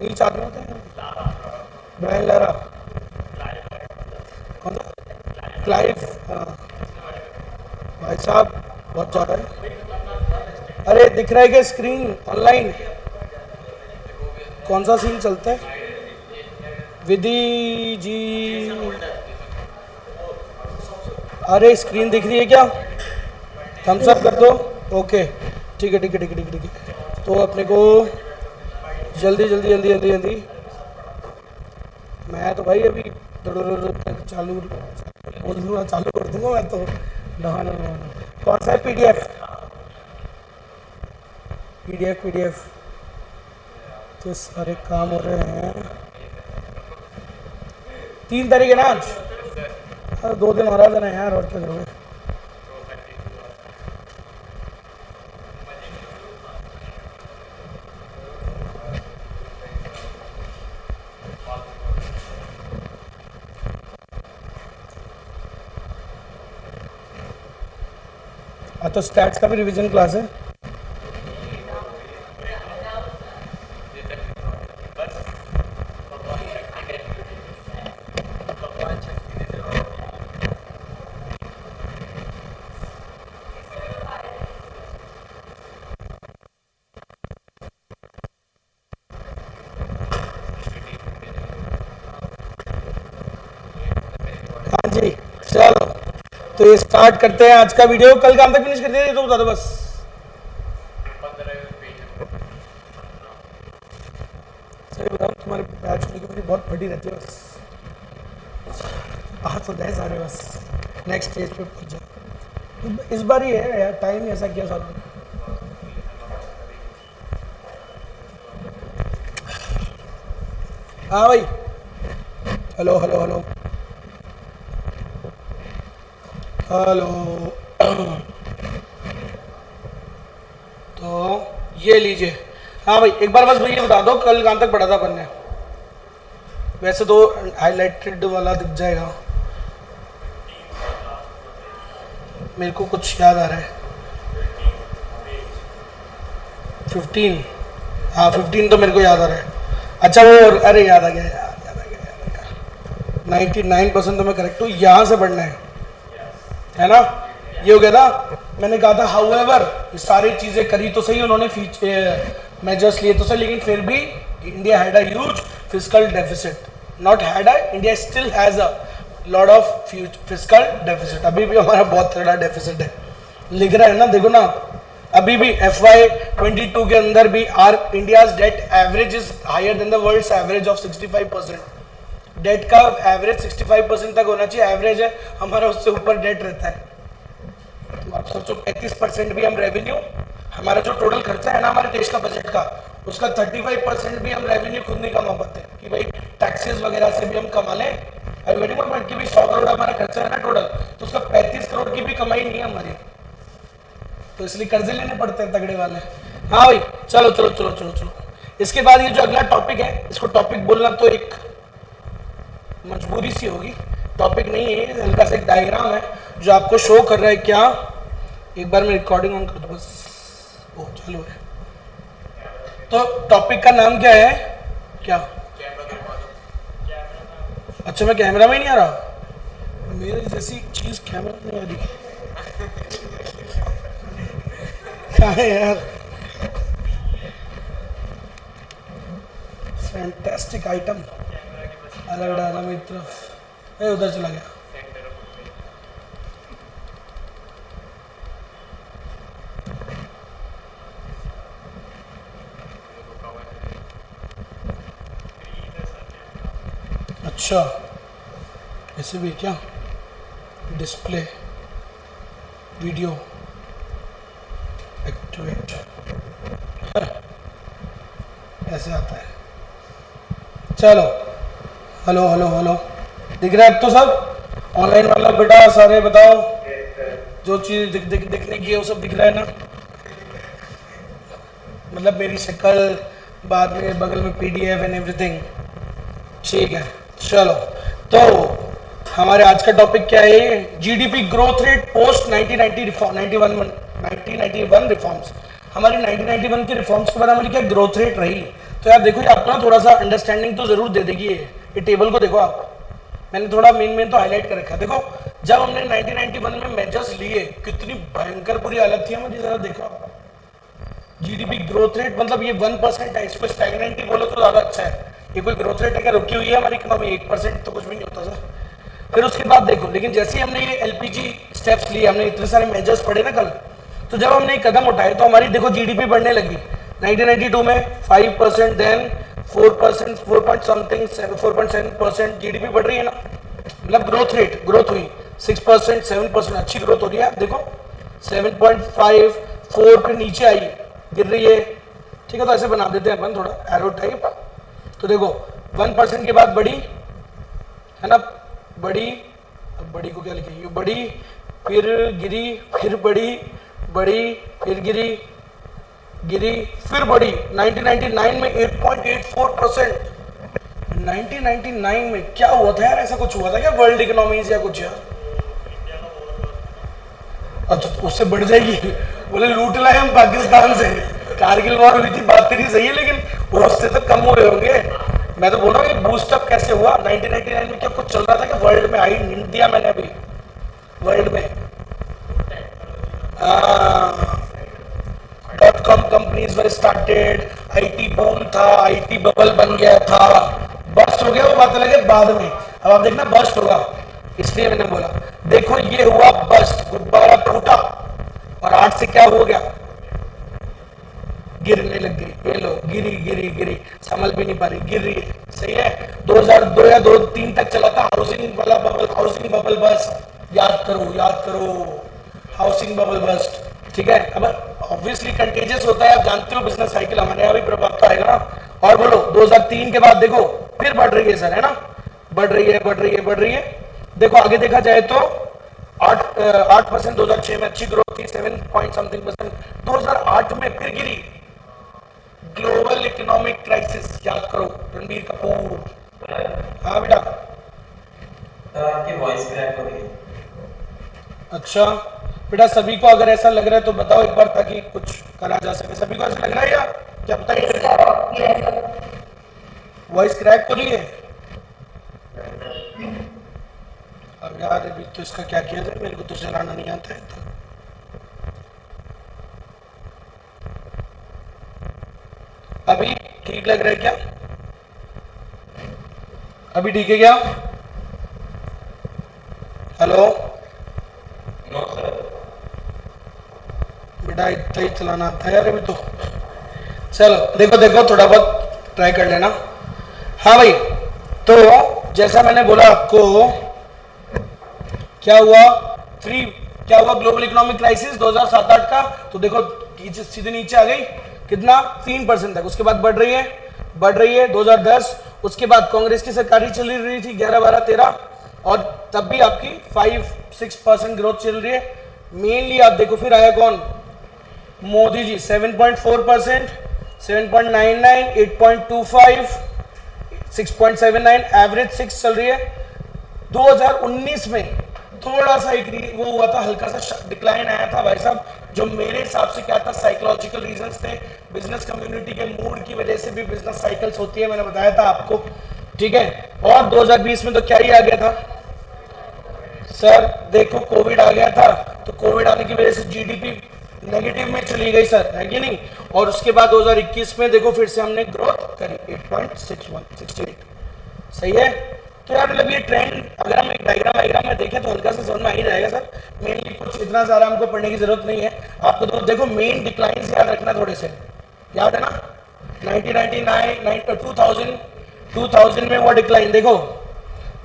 नीच आदमी होते हैं। ब्रायन लारा, कौन सा? क्लाइव, हाँ भाई साहब बहुत ज़्यादा है। अरे दिख रहा है क्या स्क्रीन ऑनलाइन? कौन सा सीन चलता है? विधि जी, अरे स्क्रीन दिख रही है क्या? थम्स अप कर दो। ओके ठीक है ठीक है ठीक है ठीक है ठीक है। तो अपने को जल्दी जल्दी जल्दी जल्दी जल्दी, मैं तो भाई अभी चालू बोल दूंगा, चालू कर दूंगा मैं तो। नहाना नहाना कौन सा है? PDF PDF PDF. तो सारे काम हो रहे हैं 3 तारीख है ना आज? अरे 2 दिन और आ जाना यार, और क्या करोगे। तो स्टैट्स का भी रिवीजन क्लास है। हाँ जी चलो, तो ये स्टार्ट करते हैं आज का वीडियो। कल काम तक फिनिश कर दिया, ये तो बता दो बस। सही बताओ, तुम्हारे बैच होने की मेरी बहुत बड़ी रहती है बस। आज तो गए सारे बस, नेक्स्ट स्टेज पे पहुंच जाए। इस बार ही है यार, टाइम ही ऐसा किया साल में। हाँ भाई, हेलो हेलो हेलो हेलो। तो ये लीजिए। हाँ भाई एक बार बस भैया बता दो कल कहाँ तक पढ़ा था अपन ने। वैसे तो हाईलाइटेड वाला दिख जाएगा, मेरे को कुछ याद आ रहा है। 15, हाँ 15 तो मेरे को याद आ रहा है। अच्छा वो, अरे याद आ गया याद आ गया याद आ गया। 99% तो मैं करेक्ट हूँ। यहाँ से पढ़ना है ना? ये हो गया था। मैंने कहा था हाउएवर, सारी चीज़ें करी तो सही उन्होंने, मेजर्स लिए तो सही, लेकिन फिर भी India had a huge fiscal deficit. Not had a, India still has a lot of fiscal deficit. अभी भी हमारा बहुत तगड़ा डेफिसिट है। लिख रहा है ना, देखो ना, अभी भी FY22 के अंदर भी are India's debt average is higher than the world's average of 65%। Debt का एवरेज 65% तक होना चाहिए, एवरेज है हमारा, उससे ऊपर डेट रहता है। तो आप सोचो 35% भी हम रेवेन्यू, हमारा जो टोटल खर्चा है ना हमारे देश का बजट का, उसका 35% भी हम रेवेन्यू खुद नहीं कमा पाते कि भाई टैक्सेस वगैरह से भी हम कमा लें। अभी वेटिंग पॉइंट की भी 100 करोड़ हमारा खर्चा है ना टोटल, तो उसका 35 करोड़ की भी कमाई नहीं है हमारी, तो इसलिए कर्जे लेने पड़ते हैं तगड़े वाले। हाँ भाई चलो चलो चलो चलो चलो। इसके बाद ये जो अगला टॉपिक है, इसको टॉपिक बोलना तो एक मजबूरी सी होगी, टॉपिक नहीं है, हल्का सा एक डायग्राम है जो आपको शो कर रहा है क्या। एक बार मैं रिकॉर्डिंग ऑन कर दूं बस। ओ चालू है। तो टॉपिक का नाम क्या है? क्या? अच्छा मैं कैमरा में ही नहीं आ रहा, मेरे जैसी चीज कैमरा में नहीं आ रही। क्या है यार, फैंटास्टिक आइटम। अलग डाला मेरी तरफ, उधर चला गया। अच्छा ऐसे भी क्या? डिस्प्ले वीडियो एक्टिवेट, ऐसे आता है। चलो हेलो हेलो हेलो, दिख रहा है अब तो सब? ऑनलाइन वाला बेटा सारे बताओ, जो चीज़ दिखने की है वो सब दिख रहा है ना? मतलब मेरी शक्ल, बाद में बगल में PDF एंड एवरीथिंग, ठीक है। चलो तो हमारे आज का टॉपिक क्या है? GDP growth rate post 1991 reforms. हमारी 1991 के रिफॉर्म्स के बाद हमारी क्या ग्रोथ रेट रही, तो यार देखो, ये आपको ना थोड़ा सा अंडरस्टैंडिंग तो जरूर दे देगी ये टेबल को देखो आप, मैंने थोड़ा मेन तो हाईलाइट कर रखा है। देखो जब हमने 1991 में मेजर्स लिए कितनी भयंकर बुरी हालत थी हमारी, जरा देखो जीडीपी ग्रोथ रेट, मतलब ये 1% है, इसको स्टैग्नेंट ही बोलो तो ज्यादा अच्छा है। ये कोई ग्रोथ रेट अगर रुकी हुई है हमारी इकोनॉमी 1% तो कुछ भी नहीं होता सर। फिर उसके बाद देखो, लेकिन जैसे ही हमने ये एलपीजी स्टेप्स लिए, हमने इतने सारे मेजर्स पढ़े ना कल, तो जब हमने कदम उठाए तो हमारी देखो जीडीपी बढ़ने लगी 1992 में 5%, देन 4%, 4 पॉइंट समथिंग 4.7% जीडीपी बढ़ रही है ना, मतलब ग्रोथ हुई 6%, 7%, अच्छी ग्रोथ हो रही है। देखो 7.5, 4 फिर नीचे आई, गिर रही है, ठीक है। तो ऐसे बना देते हैं अपन थोड़ा एरो टाइप। तो देखो 1% के बाद बढ़ी है ना, बढ़ी, अब बढ़ी को क्या लिखेंगे, बढ़ी फिर गिरी, फिर बढ़ी, फिर गिरी, फिर बढ़ी। 1999 में 8.84%। 1999 में क्या हुआ था यार, ऐसा कुछ हुआ था क्या वर्ल्ड इकोनॉमीज या कुछ यार? अच्छा तो उससे बढ़ जाएगी, बोले लूट लाए हम पाकिस्तान से, कारगिल वॉर हुई थी, बात तेरी सही है, लेकिन उससे तो कम हुए होंगे। मैं तो बोल रहा हूँ कि बूस्टअप कैसे हुआ 1999 में, क्या कुछ चल रहा था कि वर्ल्ड में? आई हिंट दिया मैंने अभी, वर्ल्ड में .com companies were started, IT boom था, आईटी बबल बन गया था, बस्ट हो गया, वो बात अलग है बाद में। अब आप देखना बस्ट होगा, इसलिए मैंने बोला। देखो ये हुआ बस्ट, गुब्बारा टूटा और 8 से क्या हो गया, गिरने लग गई। ये लो गिरी गिरी गिरी, संभल भी नहीं पा रही, गिर रही है, सही है। 2002 या 2003 तक चला था हाउसिंग वाला बबल, हाउसिंग बबल बस्ट, याद करो हाउसिंग बबल बस्ट, ठीक है। अब ऑब्वियसली कंटेजियस होता है, आप जानते हो बिजनेस साइकिल, हमारे यहाँ भी प्रभाव तो आएगा ना। और बोलो 2003 के बाद देखो फिर बढ़ रही है सर, है ना, बढ़ रही है। देखो आगे देखा जाए तो 8% 2006 में अच्छी ग्रोथ थी, 7 पॉइंट समथिंग %। 2008 में फिर गिरी, ग्लोबल इकोनॉमिक क्राइसिस, याद करो, रणबीर कपूर। हाँ बेटा, आपकी वॉइस क्रैक हो रही है। अच्छा बेटा, सभी को अगर ऐसा लग रहा है तो बताओ एक बार, ताकि कुछ करा जा सके। सभी को ऐसा लग रहा है या क्या बताइए, वॉइस क्रैक हो रही है? अब यार अभी तो इसका क्या किया जाए, मेरे को तो चलाना नहीं आता है तो। अभी ठीक लग रहा है क्या? अभी ठीक है क्या? Hello no sir. बेटा इतना ही चलाना आता है यार अभी तो। चलो देखो थोड़ा बहुत ट्राई कर लेना। हाँ भाई, तो जैसा मैंने बोला आपको, क्या हुआ ग्लोबल इकोनॉमिक क्राइसिस 2007-8 का। तो देखो सीधे नीचे आ गई, कितना 3% तक, उसके बाद बढ़ रही है 2010, उसके बाद कांग्रेस की सरकारी चल रही थी 11, 12, 13, और तब भी आपकी 5-6% ग्रोथ चल रही है। मेनली आप देखो फिर आया कौन, मोदी जी 7.4%, 7.99, 8.25, 6.79, एवरेज 6 चल रही है। 2019 में थोड़ा सा एक वो हुआ था, हल्का सा डिक्लाइन आया था भाई साहब, जो मेरे हिसाब से क्या था, साइकोलॉजिकल रीजंस थे, बिजनेस कम्युनिटी के मूड की वजह से भी बिजनेस साइकिल्स होती है, मैंने बताया था आपको, ठीक है। और 2020 में तो क्या ही आ गया था सर, देखो कोविड आ गया था, तो कोविड आने की वजह से जीडीपी नेगेटिव में चली गई सर, है कि नहीं। और उसके बाद 2021 में देखो फिर से हमने ग्रोथ करी 8.68, सही है। तो यार मतलब ये ट्रेंड अगर हम एक डायग्राम में देखें तो हल्का सा समझ में आ ही जाएगा सर। मेनली कुछ इतना सारा हमको पढ़ने की जरूरत नहीं है, आपको तो देखो मेन डिक्लाइंस याद रखना थोड़े से, याद है ना। 1999 2000 में वो डिक्लाइन देखो,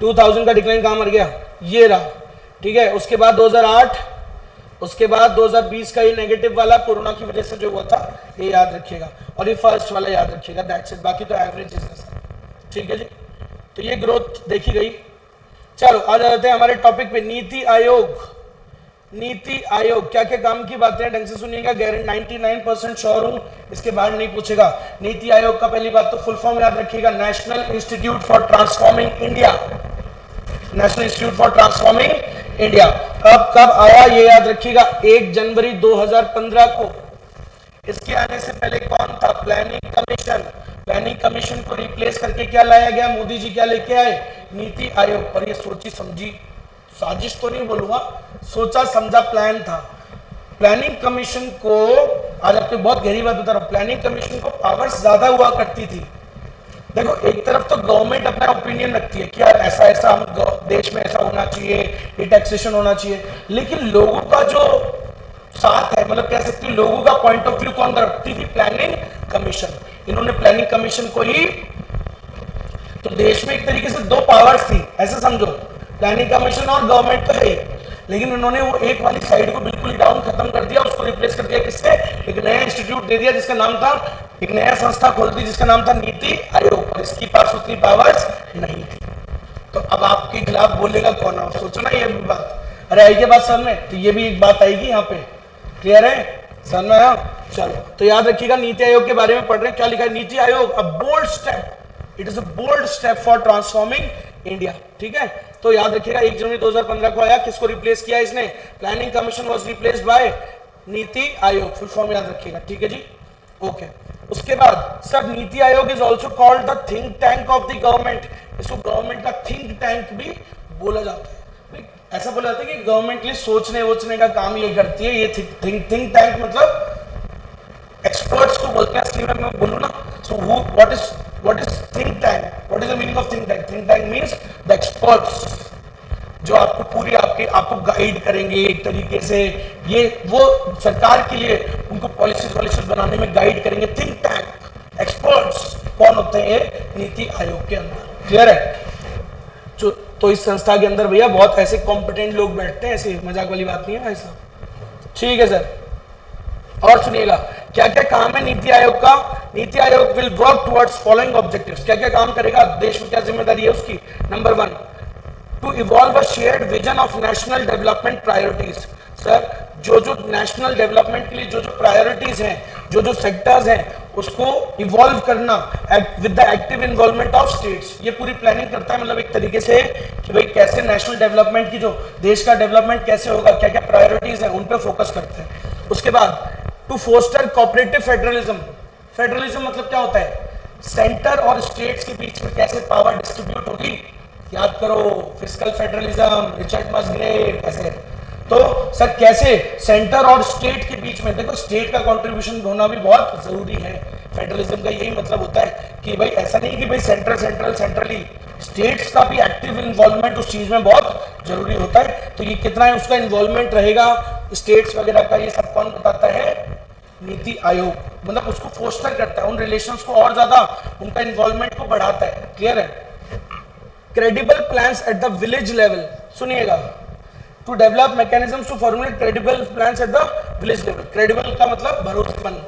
2000 का डिक्लाइन कहाँ मर गया, ये रहा, ठीक है। उसके बाद 2008, उसके बाद 2020 का ये नेगेटिव वाला कोरोना की वजह से जो हुआ था, ये याद रखिएगा, और ये फर्स्ट वाला याद रखिएगा, दैट्स इट। बाकी तो एवरेज है सर, ठीक है जी। तो ये ग्रोथ देखी गई। चलो आ जाते हैं हमारे टॉपिक पे, नीति आयोग क्या क्या काम की बातें, ढंग से सुनिएगा, गारंटी 99% श्योर हूं इसके बाहर नहीं पूछेगा। नीति आयोग का पहली बात तो फुल फॉर्म याद रखिएगा, national institute for transforming India, national institute for transforming India. अब कब आया ये याद रखिएगा, 1 जनवरी 2015 को। इसके आने से पहले कौन था, प्लानिंग कमीशन, प्लानिंग कमीशन को रिप्लेस करके क्या लाया गया, मोदी जी क्या लेके आए, नीति आयोग। और ये सोची समझी साजिश तो नहीं बोलूंगा, सोचा समझा प्लान था। प्लानिंग कमीशन को, आज आपको बहुत गहरी बात बता रहा हूं, प्लानिंग कमीशन को पावर्स ज्यादा हुआ करती थी। देखो एक तरफ तो गवर्नमेंट अपना ओपिनियन रखती है कि यार ऐसा ऐसा हम देश में ऐसा होना चाहिए, ये टैक्सेशन होना चाहिए, लेकिन लोगों का जो साथ है, मतलब कह सकते हो लोगों का पॉइंट ऑफ व्यू कौन रखती थी, प्लानिंग कमीशन। इन्होंने प्लानिंग कमीशन को ही, तो देश में एक तरीके से दो पावर्स थी ऐसे समझो, प्लानिंग कमीशन और गवर्नमेंट तो है ही, लेकिन उन्होंने वो एक वाली साइड को बिल्कुल ही डाउन खत्म कर दिया, उसको रिप्लेस कर दिया किससे, एक नया इंस्टीट्यूट दे दिया जिसका नाम था, एक नया संस्था खोल दी जिसका नाम था नीति आयोग, और इसके पास उतनी पावर्स नहीं थी। तो अब आपके खिलाफ बोलेगा कौन है, सोचो ना ये बात। अरे आई के बाद सर में, तो ये भी एक बात आएगी यहाँ पे, क्लियर है सर में आया। चलो तो याद रखिएगा नीति आयोग के बारे में पढ़ रहे हैं, क्या लिखा है, NITI Aayog a bold step, it is a bold step for transforming India. ठीक है, तो याद रखिएगा 1 जनवरी 2015 को आया, किसको रिप्लेस किया इसने, planning commission was replaced by NITI Aayog, full form याद रखिएगा। ठीक है जी, ओके। उसके बाद सर नीति आयोग is also called the think tank of the government, इसको गवर्नमेंट का थिंक टैंक भी बोला जाता है। ऐसा बोला जाता है कि गवर्नमेंट के लिए सोचने वोचने का काम ये करती है, ये थिंक टैंक मतलब एक्सपर्ट्स को बोलते हैं असली में, मैं बोलूं ना। So what is think tank, what is the meaning of think tank, think tank means the experts जो आपको पूरी आपको गाइड करेंगे एक तरीके से, ये वो सरकार के लिए उनको पॉलिसीज बनाने में गाइड करेंगे। थिंक टैंक एक्सपर्ट्स कौन होते हैं, नीति आयोग के अंदर, क्लियर है। तो इस संस्था के अंदर भैया बहुत ऐसे कॉम्पिटेंट लोग बैठते हैं, ऐसे मजाक वाली बात नहीं है भाई साहब। ठीक है सर, और सुनिएगा क्या क्या काम है नीति आयोग का। NITI Aayog will work towards following objectives, क्या क्या काम करेगा, देश में क्या जिम्मेदारी है उसकी। Number 1, to evolve a shared vision of national development priorities. Sir जो जो नेशनल डेवलपमेंट के लिए जो जो प्रायोरिटीज हैं, जो जो सेक्टर्स हैं, उसको इवॉल्व करना with the active involvement of states. ये पूरी प्लानिंग करता है, मतलब एक तरीके से कि भाई कैसे नेशनल डेवलपमेंट की, जो देश का डेवलपमेंट कैसे होगा, क्या क्या प्रायोरिटीज हैं, उन पे फोकस करते हैं। उसके बाद to foster cooperative federalism. Federalism मतलब क्या होता है, सेंटर और स्टेट्स के बीच में कैसे पावर डिस्ट्रीब्यूट होगी, याद करो फिस्कल फेडरलिज्म, रिचर्ड मसग्रे, कैसे। तो सर कैसे सेंटर और स्टेट के बीच में, देखो स्टेट का कंट्रीब्यूशन होना भी बहुत जरूरी है। फेडरलिज्म का यही मतलब होता है कि भाई ऐसा नहीं कि भाई सेंट्रली, स्टेट्स का भी एक्टिव इन्वॉल्वमेंट उस चीज में बहुत जरूरी होता है। तो ये कितना है उसका इन्वॉल्वमेंट रहेगा स्टेट्स वगैरह का, ये सब कौन बताता है, नीति आयोग, मतलब उसको फोस्टर करता है, उन रिलेशंस को और ज्यादा उनका इन्वॉल्वमेंट को बढ़ाता है, क्लियर है। Credible plans at the village level, सुनिएगा, to develop mechanisms to formulate credible plans at the village level. Credible का मतलब भरोसेमंद,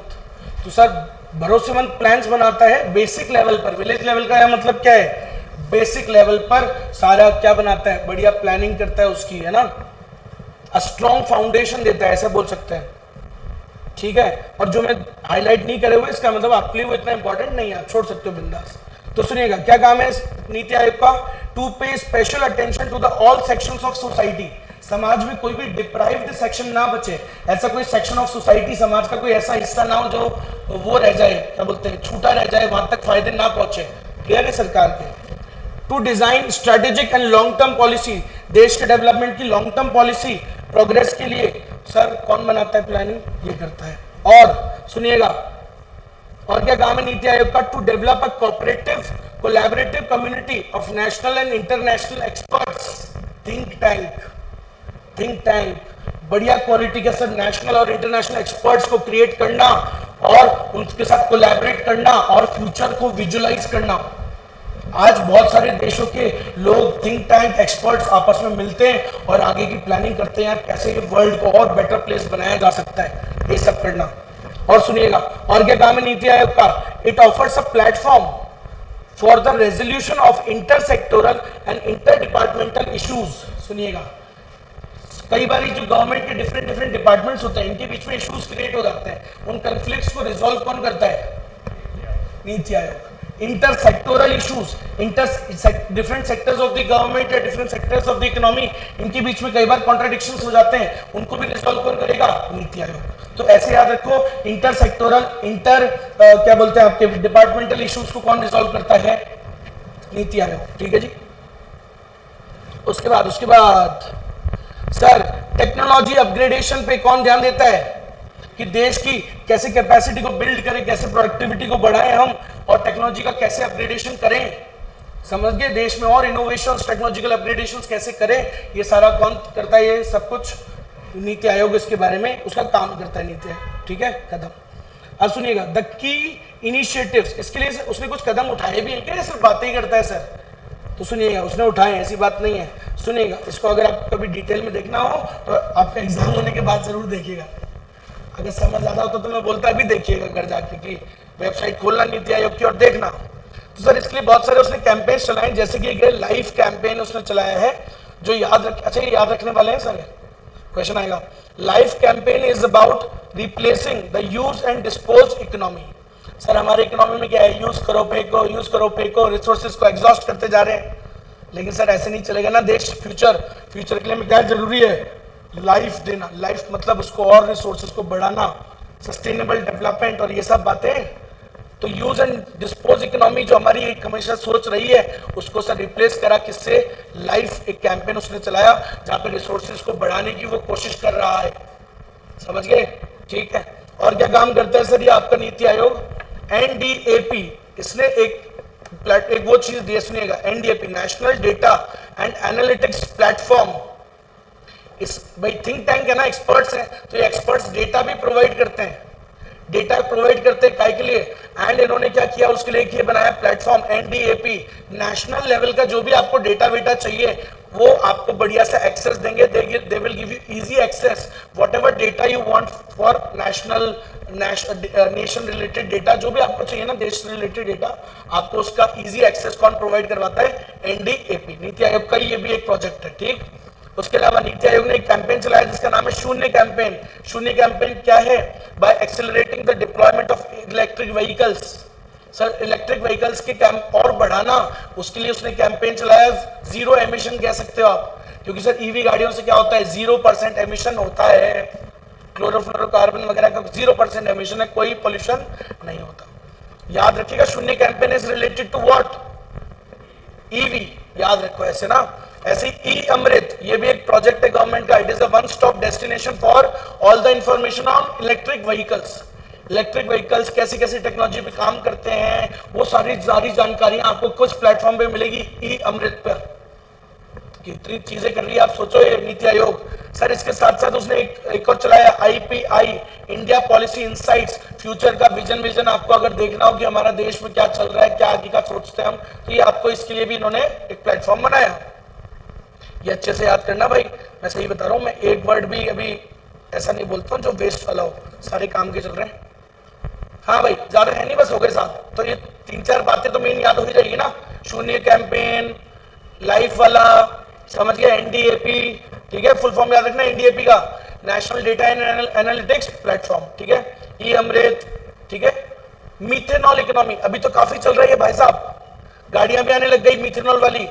तो सर भरोसेमंद प्लान्स बनाता है बेसिक लेवल पर। विलेज लेवल का यह मतलब क्या है, बेसिक लेवल पर सारा क्या बनाता है, बढ़िया प्लानिंग करता है उसकी, है ना, अ स्ट्रॉन्ग फाउंडेशन देता है, ऐसा बोल सकते हैं। ठीक है, और जो मैं हाईलाइट नहीं करे हुए इसका मतलब आपके लिए वो इतना इंपॉर्टेंट नहीं है, आप छोड़ सकते हो बिंदास। तो सुनिएगा क्या काम है नीति आयोग का, to pay special attention to the all sections of society. समाज में कोई भी डिप्राइव्ड सेक्शन ना बचे, ऐसा कोई सेक्शन ऑफ सोसाइटी, समाज का कोई ऐसा हिस्सा ना हो जो वो रह जाए, क्या बोलते हैं, छूटा रह जाए, वहां तक फायदे ना पहुंचे, क्लियर है सरकार के। To design strategic and long term policy, देश के डेवलपमेंट की लॉन्ग टर्म पॉलिसी प्रोग्रेस के लिए सर कौन बनाता है प्लानिंग, ये करता है। और सुनिएगा और क्या काम है नीति आयोग का, to develop a cooperative collaborative community of national and international experts. Think tank बढ़िया क्वालिटी के सर नेशनल और इंटरनेशनल एक्सपर्ट्स को क्रिएट करना और उनके साथ कोलैबोरेट करना और फ्यूचर को विजुअलाइज करना। आज बहुत सारे देशों के लोग थिंक टैंक एक्सपर्ट्स आपस में मिलते हैं और आगे की प्लानिंग करते हैं, कैसे ये वर्ल्ड को और बेटर प्लेस बनाया जा सकता है, ये सब करना। और सुनिएगा और क्या काम है नीति आयोग का, it offers a platform for the resolution of intersectoral and inter departmental issues. सुनिएगा कई बार जो गवर्नमेंट के डिफरेंट डिपार्टमेंट्स होते हैं, इनके बीच में इश्यूज क्रिएट हो जाते हैं, उन कॉन्फ्लिक्ट्स को रिजॉल्व कौन करता है, NITI Aayog. Inter sectoral issues, different sectors of the government या different sectors of the economy, इनके बीच में कई बार कॉन्ट्राडिक्शंस हो जाते हैं, उनको भी रिजॉल्व कौन करेगा? नीति आयोग। तो ऐसे याद रखो, इंटर सेक्टोरल, क्या बोलते हैं आपके डिपार्टमेंटल इश्यूज को कौन रिजॉल्व करता है? नीति आयोग। ठीक है जी। उसके बाद सर टेक्नोलॉजी अपग्रेडेशन पे कौन ध्यान देता है कि देश की कैसे कैपेसिटी को बिल्ड करें, कैसे प्रोडक्टिविटी को बढ़ाएं हम, और टेक्नोलॉजी का कैसे अपग्रेडेशन करें, समझ गए? देश में और इनोवेशंस, टेक्नोलॉजिकल अपग्रेडेशंस कैसे करें, ये सारा कौन करता है? ये सब कुछ नीति आयोग इसके बारे में उसका काम करता है, नीति आयोग। ठीक है, कदम। अब सुनिएगा, द की इनिशिएटिव्स, इसके लिए उसने कुछ कदम उठाए भी हैं क्या, सिर्फ बातें ही करता है सर? तो सुनिएगा, उसने उठाए, ऐसी बात नहीं है। सुनिएगा, इसको अगर आप कभी डिटेल में देखना हो तो आपका एग्जाम होने के बाद जरूर देखिएगा। अगर समझ आता हो तो मैं बोलता भी देखिएगा घर जाके कि वेबसाइट खोलना नीति आयोग की और देखना। तो सर इसके लिए बहुत सारे उसने कैंपेन चलाए, जैसे कि एक लाइफ कैंपेन उसने चलाया है जो अच्छा ये याद रखने वाले हैं सर, क्वेश्चन आएगा। Life campaign is about replacing the use and dispose economy. Sir हमारे इकोनॉमी में क्या है? यूज करो फेंको, रिसोर्सेज को एग्जॉस्ट करते जा रहे हैं। लेकिन सर ऐसे नहीं चलेगा ना, देश फ्यूचर के लिए क्या जरूरी है? लाइफ देना। लाइफ मतलब उसको और रिसोर्सेज को बढ़ाना, सस्टेनेबल डेवलपमेंट और ये सब बातें। तो यूज एंड डिस्पोज इकोनॉमी जो हमारी एक हमेशा सोच रही है, उसको सर रिप्लेस करा किससे? लाइफ एक कैंपेन उसने चलाया जहां पे रिसोर्सेज को बढ़ाने की वो कोशिश कर रहा है। समझ गए? ठीक है। और क्या काम करता है सर ये आपका नीति आयोग? एनडीएपी, इसने एक वो चीज दी, सुनिएगा, NDAP national data and analytics platform. इस भाई थिंक टैंक है ना, एक्सपर्ट्स हैं, तो ये एक्सपर्ट्स डेटा भी प्रोवाइड करते हैं, काय के लिए? एंड इन्होंने क्या किया उसके लिए? ये बनाया प्लेटफॉर्म एनडीएपी, नेशनल लेवल का जो भी आपको डेटा वेटा चाहिए वो आपको बढ़िया सा एक्सेस देंगे। They will give you easy access, whatever data you want for nation related data, जो भी आपको चाहिए ना देश रिलेटेड डेटा, आपको उसका इजी एक्सेस कौन प्रोवाइड करवाता है? एनडीएपी, नीति आयोग का ये भी एक प्रोजेक्ट है। ठीक। उसके अलावा नीति आयोग ने एक कैंपेन चलाया जिसका नाम है शून्य कैंपेन। शून्य कैंपेन क्या है? By accelerating the deployment of electric vehicles. Sir electric vehicles के कैंप और बढ़ाना, उसके लिए उसने कैंपेन चलाया, जीरो एमिशन कह सकते हो आप, क्योंकि सर ईवी गाड़ियों से क्या होता है? 0% एमिशन होता है, क्लोरोफ्लोरोकार्बन वगैरह का 0% एमिशन है, कोई पोल्यूशन नहीं होता। याद रखिएगा, Shunya campaign is related to what? EV. याद रखो ऐसे ना। ऐसे ई अमृत, ये भी एक प्रोजेक्ट है गवर्नमेंट का। It is a one stop destination for all the information on electric vehicles. Electric vehicles कैसी कैसी टेक्नोलॉजी पे काम करते हैं, वो सारी जानकारी आपको कुछ प्लेटफॉर्म पे मिलेगी ई अमृत पर। कितनी चीजें कर रही है आप सोचो ये नीति आयोग। सर इसके साथ साथ उसने एक और चलाया, IPI, India policy insights. Future का विजन आपको अगर देखना हो कि हमारा देश में क्या चल रहा है, क्या आगे का सोचते हैं हम, तो ये आपको इसके लिए भी इन्होंने एक प्लेटफॉर्म बनाया। ये अच्छे से याद करना भाई, मैं सही बता रहा हूँ, मैं एक वर्ड भी अभी ऐसा नहीं बोलता हूँ जो वेस्ट वाला हो, सारे काम के चल रहे हैं। हाँ भाई ज्यादा है नहीं, बस हो गए साथ। तो ये 3-4 बातें तो मेन याद हो ही जाएगी ना। शून्य कैंपेन, लाइफ वाला, समझ गया, एनडीएपी, ठीक है, फुल फॉर्म याद रखना एनडीएपी का, national data and analytics platform, ठीक है, ई अमृत, ठीक है। मीथेनॉल इकोनॉमी अभी तो काफी चल रही है भाई साहब, गाड़ियां भी आने लग गई मीथेनॉल वाली,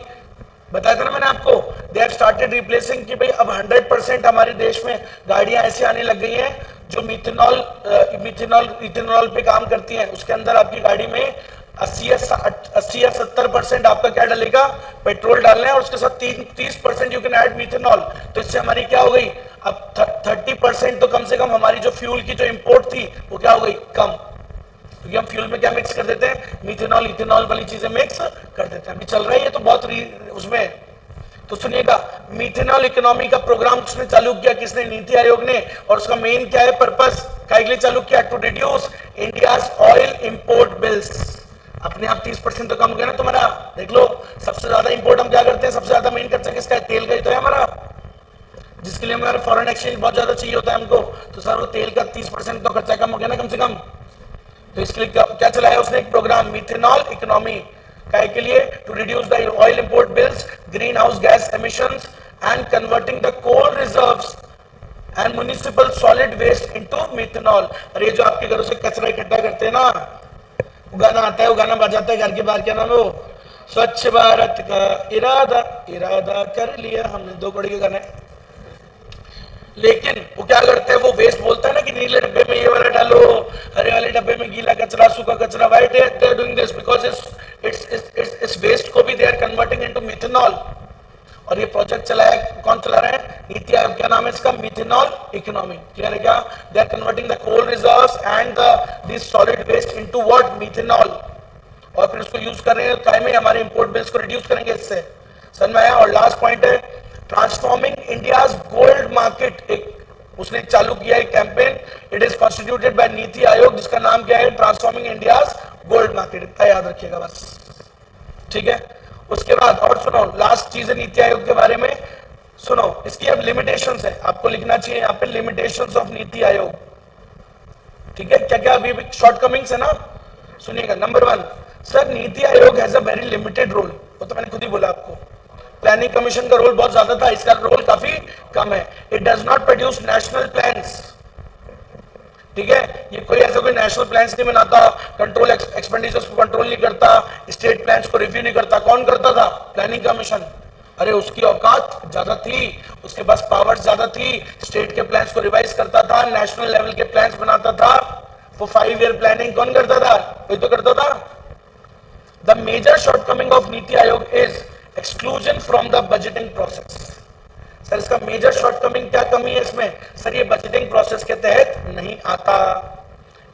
बताया था ना मैंने आपको। दे हैव स्टार्टेड रिप्लेसिंग कि भाई अब 100% हमारे देश में गाड़ियां ऐसी आने लग गई हैं जो इथेनॉल पे काम करती हैं। उसके अंदर आपकी गाड़ी में 80 या 70% आपका क्या डलेगा, पेट्रोल डालना है, और उसके साथ 30% यू कैन ऐड मीथेनॉल। तो इससे हमारी क्या हो गई, अब 30% तो कम से कम हमारी जो फ्यूल की जो इंपोर्ट थी वो क्या हो गई, कम, क्योंकि हम फ्यूल में क्या मिक्स कर देते हैं, मीथेनॉल, इथेनॉल वाली चीजें मिक्स कर देते हैं। अभी चल रही है तो बहुत उसमें। तो सुनिएगा, मीथेनॉल इकोनॉमी का प्रोग्राम उसने चालू किया किसने, नीति आयोग ने, और उसका मेन क्या है, पर्पस क्या के लिए चालू किया, to reduce India's oil import bills. अपने आप 30% तो कम हो गया ना तुम्हारा। देख लो, सबसे ज्यादा इंपोर्ट हम क्या करते हैं, सबसे ज्यादा मेन खर्चा किसका है, तेल का ही तो है हमारा, जिसके लिए हमारा फॉरेन एक्सचेंज बहुत ज्यादा चाहिए होता है हमको। तो सर वो तेल का 30% तो खर्चा कम हो गया ना कम से कम। तो इसके लिए क्या चलाया उसने, एक प्रोग्राम मीथेनॉल इकोनॉमी, काय के लिए, to reduce the oil import bills, greenhouse gas emissions and converting the coal reserves and municipal solid waste into methanol. अरे जो आपके घरों से कचरा इकट्ठा करते हैं ना, वो गाना आता है, वो गाना बजाता है घर के बाहर, क्या नाम है वो, स्वच्छ भारत का इरादा इरादा कर लिया हमने, 2 करोड़ के गाने। लेकिन वो क्या करते हैं, वो वेस्ट बोलता है ना कि नीले डब्बे में ये वाला डालो, हरे वाले डब्बे में गीला कचरा सूखा कचरा। Why they are doing this? Because इस वेस्ट को भी they are converting into methanol. और ये प्रोजेक्ट चलाया, कौन चला रहा है? नीति आयोग। क्या नाम है इसका? Methanol economy. क्लियर है क्या? They are converting the coal reserves and this solid waste into what? Methanol. और फिर उसको यूज कर रहे हैं, काय में हमारे इंपोर्ट बिल्स को रिड्यूस करेंगे इससे। समझ में आया? और लास्ट पॉइंट है ट्रांसफॉर्मिंग इंडियाज गोल्ड मार्केट। एक उसने चालू किया एक campaign, it is constituted by NITI Aayog, जिसका नाम क्या है? Transforming India's gold market. इतना याद रखिएगा बस, ठीक है। उसके बाद और सुनो, लास्ट चीज है नीति आयोग के बारे में, सुनो इसकी अब लिमिटेशंस है, आपको लिखना चाहिए यहाँ पे लिमिटेशंस ऑफ नीति आयोग, ठीक है। क्या क्या अभी शॉर्टकमिंग्स है ना, सुनिएगा। Number 1, sir NITI Aayog has a very limited role, वो तो मैंने खुद ही बोला आपको। प्लानिंग कमीशन का रोल बहुत ज्यादा था, इसका रोल काफी कम है। It does not produce national plans, ठीक है। ये कोई ऐसा कोई नेशनल प्लान्स नहीं बनाता, कंट्रोल एक्सपेंडिचर्स को कंट्रोल नहीं करता, स्टेट प्लान्स को रिव्यू नहीं करता। कौन करता था? Planning commission. अरे उसकी औकात ज्यादा थी, उसके पास पावर्स ज्यादा थी, स्टेट के प्लान्स को रिवाइज करता था, नेशनल लेवल के प्लान्स बनाता था। वो 5 ईयर प्लानिंग कौन करता था? कोई तो करता था। The major shortcoming of NITI Aayog is exclusion from the budgeting process. Sir इसका मेजर शॉर्टकमिंग क्या कमी है इसमें? सर ये बजटिंग प्रोसेस के तहत नहीं आता।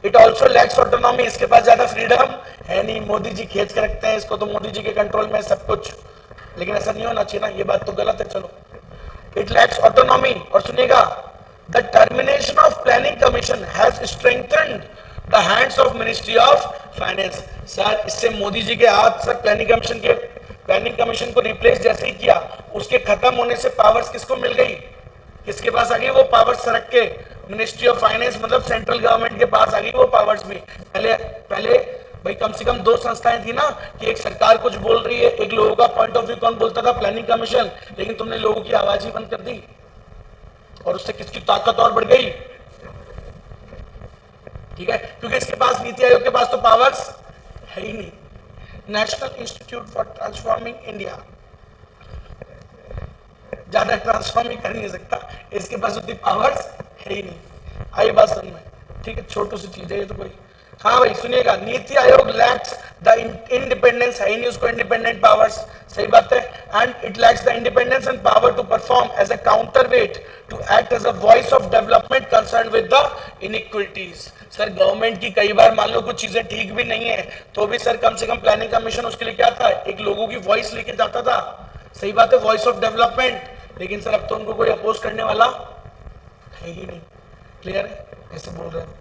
इट ऑल्सो लैक्स ऑटोनॉमी, इसके पास ज्यादा फ्रीडम है नहीं। मोदी जी खींच के रखते हैं इसको, तो मोदी जी के कंट्रोल में सब कुछ, लेकिन ऐसा नहीं होना चाहिए ना, ये बात तो गलत है। चलो, इट लैक्स ऑटोनॉमी। और सुनिएगा, the termination of planning commission has strengthened the hands of ministry of finance. Sir इससे मोदी जी के हाथ, सर प्लानिंग कमीशन को रिप्लेस जैसे ही किया, उसके खत्म होने से पावर्स किसको मिल गई? किसके पास आ गई वो पावर्स? सरक के मिनिस्ट्री ऑफ फाइनेंस, मतलब सेंट्रल गवर्नमेंट के पास आ गई वो पावर्स भी। पहले भाई कम से कम 2 संस्थाएं थी ना, कि एक सरकार कुछ बोल रही है, एक लोगों का पॉइंट ऑफ व्यू कौन बोलता था? Planning commission. लेकिन तुमने लोगों की आवाज ही बंद कर दी, और उससे किसकी ताकत और बढ़ गई? ठीक है, क्योंकि इसके पास, नीति आयोग के पास तो पावर्स है ही नहीं। National institute for transforming India ज्यादा ट्रांसफॉर्म ही कर नहीं सकता, इसके पास उतनी पावर्स है ही नहीं। आई बात समझ में? ठीक है, छोटी सी चीज है ये तो कोई। हाँ भाई सुनिएगा, नीति आयोग लैक्स द इंडिपेंडेंस, है ही नहीं उसको इंडिपेंडेंट पावर्स, सही बात है। And it lacks the independence and power to perform as a counter weight to act as a voice of development concern with the inequities. Sir government की कई बार मान लो कुछ चीजें ठीक भी नहीं है, तो भी सर कम से कम प्लानिंग कमीशन उसके लिए क्या था? एक लोगों की वॉइस लेके जाता था, सही बात है, वॉइस ऑफ डेवलपमेंट। लेकिन सर अब तो उनको कोई अपोज करने वाला है ही नहीं। क्लियर है? ऐसे बोल रहे हैं,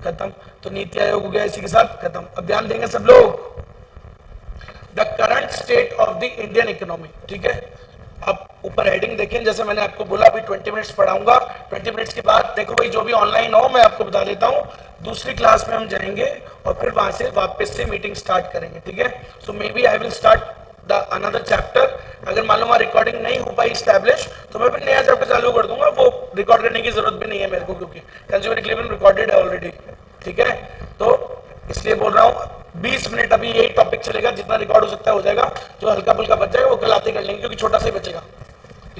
खत्म। तो नीति आयोग हो गया इसी के साथ खत्म। अब ध्यान देंगे सब लोग, the current state of the Indian economy, ठीक है। अब ऊपर हेडिंग देखें, जैसे मैंने आपको बोला अभी 20 मिनट्स पढ़ाऊंगा, 20 मिनट्स के बाद देखो भाई जो भी ऑनलाइन हो मैं आपको बता देता हूँ, दूसरी क्लास में हम जाएंगे और फिर वहां से वापस से मीटिंग स्टार्ट करेंगे, ठीक है। So may be I will start the another chapter. अगर मालूम रिकॉर्डिंग नहीं हो पाई स्टैब्लिश, तो मैं फिर नया चैप्टर चालू कर दूंगा, वो रिकॉर्ड करने की जरूरत भी नहीं है मेरे को, क्योंकि कंज्यूमर क्लेम रिकॉर्डेड है ऑलरेडी, ठीक है। तो इसलिए बोल रहा हूँ 20 मिनट अभी यही टॉपिक चलेगा, जितना रिकॉर्ड हो सकता है हो जाएगा, जो हल्का फुल्का बच जाएगा वो कल आते कर लेंगे, क्योंकि छोटा सा ही बचेगा।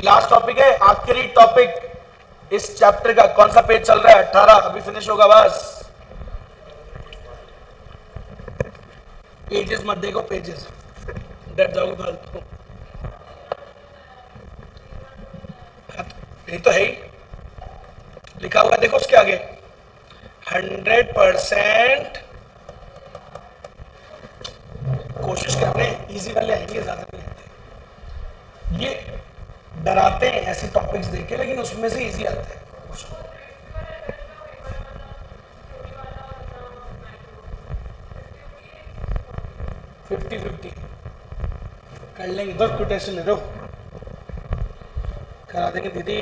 लास्ट टॉपिक है, आखिरी टॉपिक इस चैप्टर का। कौन सा पेज चल रहा है? 18, अभी फिनिश होगा बस। पेजेस मत देखो, पेजेस डर जाओगे फालतू। यही तो है ही लिखा हुआ, देखो उसके आगे 100% कोशिश कर रहे हैं इजी वाले आएंगे, ज्यादा नहीं आते। ये डराते हैं ऐसे टॉपिक्स देख के, लेकिन उसमें से इजी आते हैं। 50-50 कर लेंगे, तो कोई टेंशन नहीं, रहो करा देंगे दीदी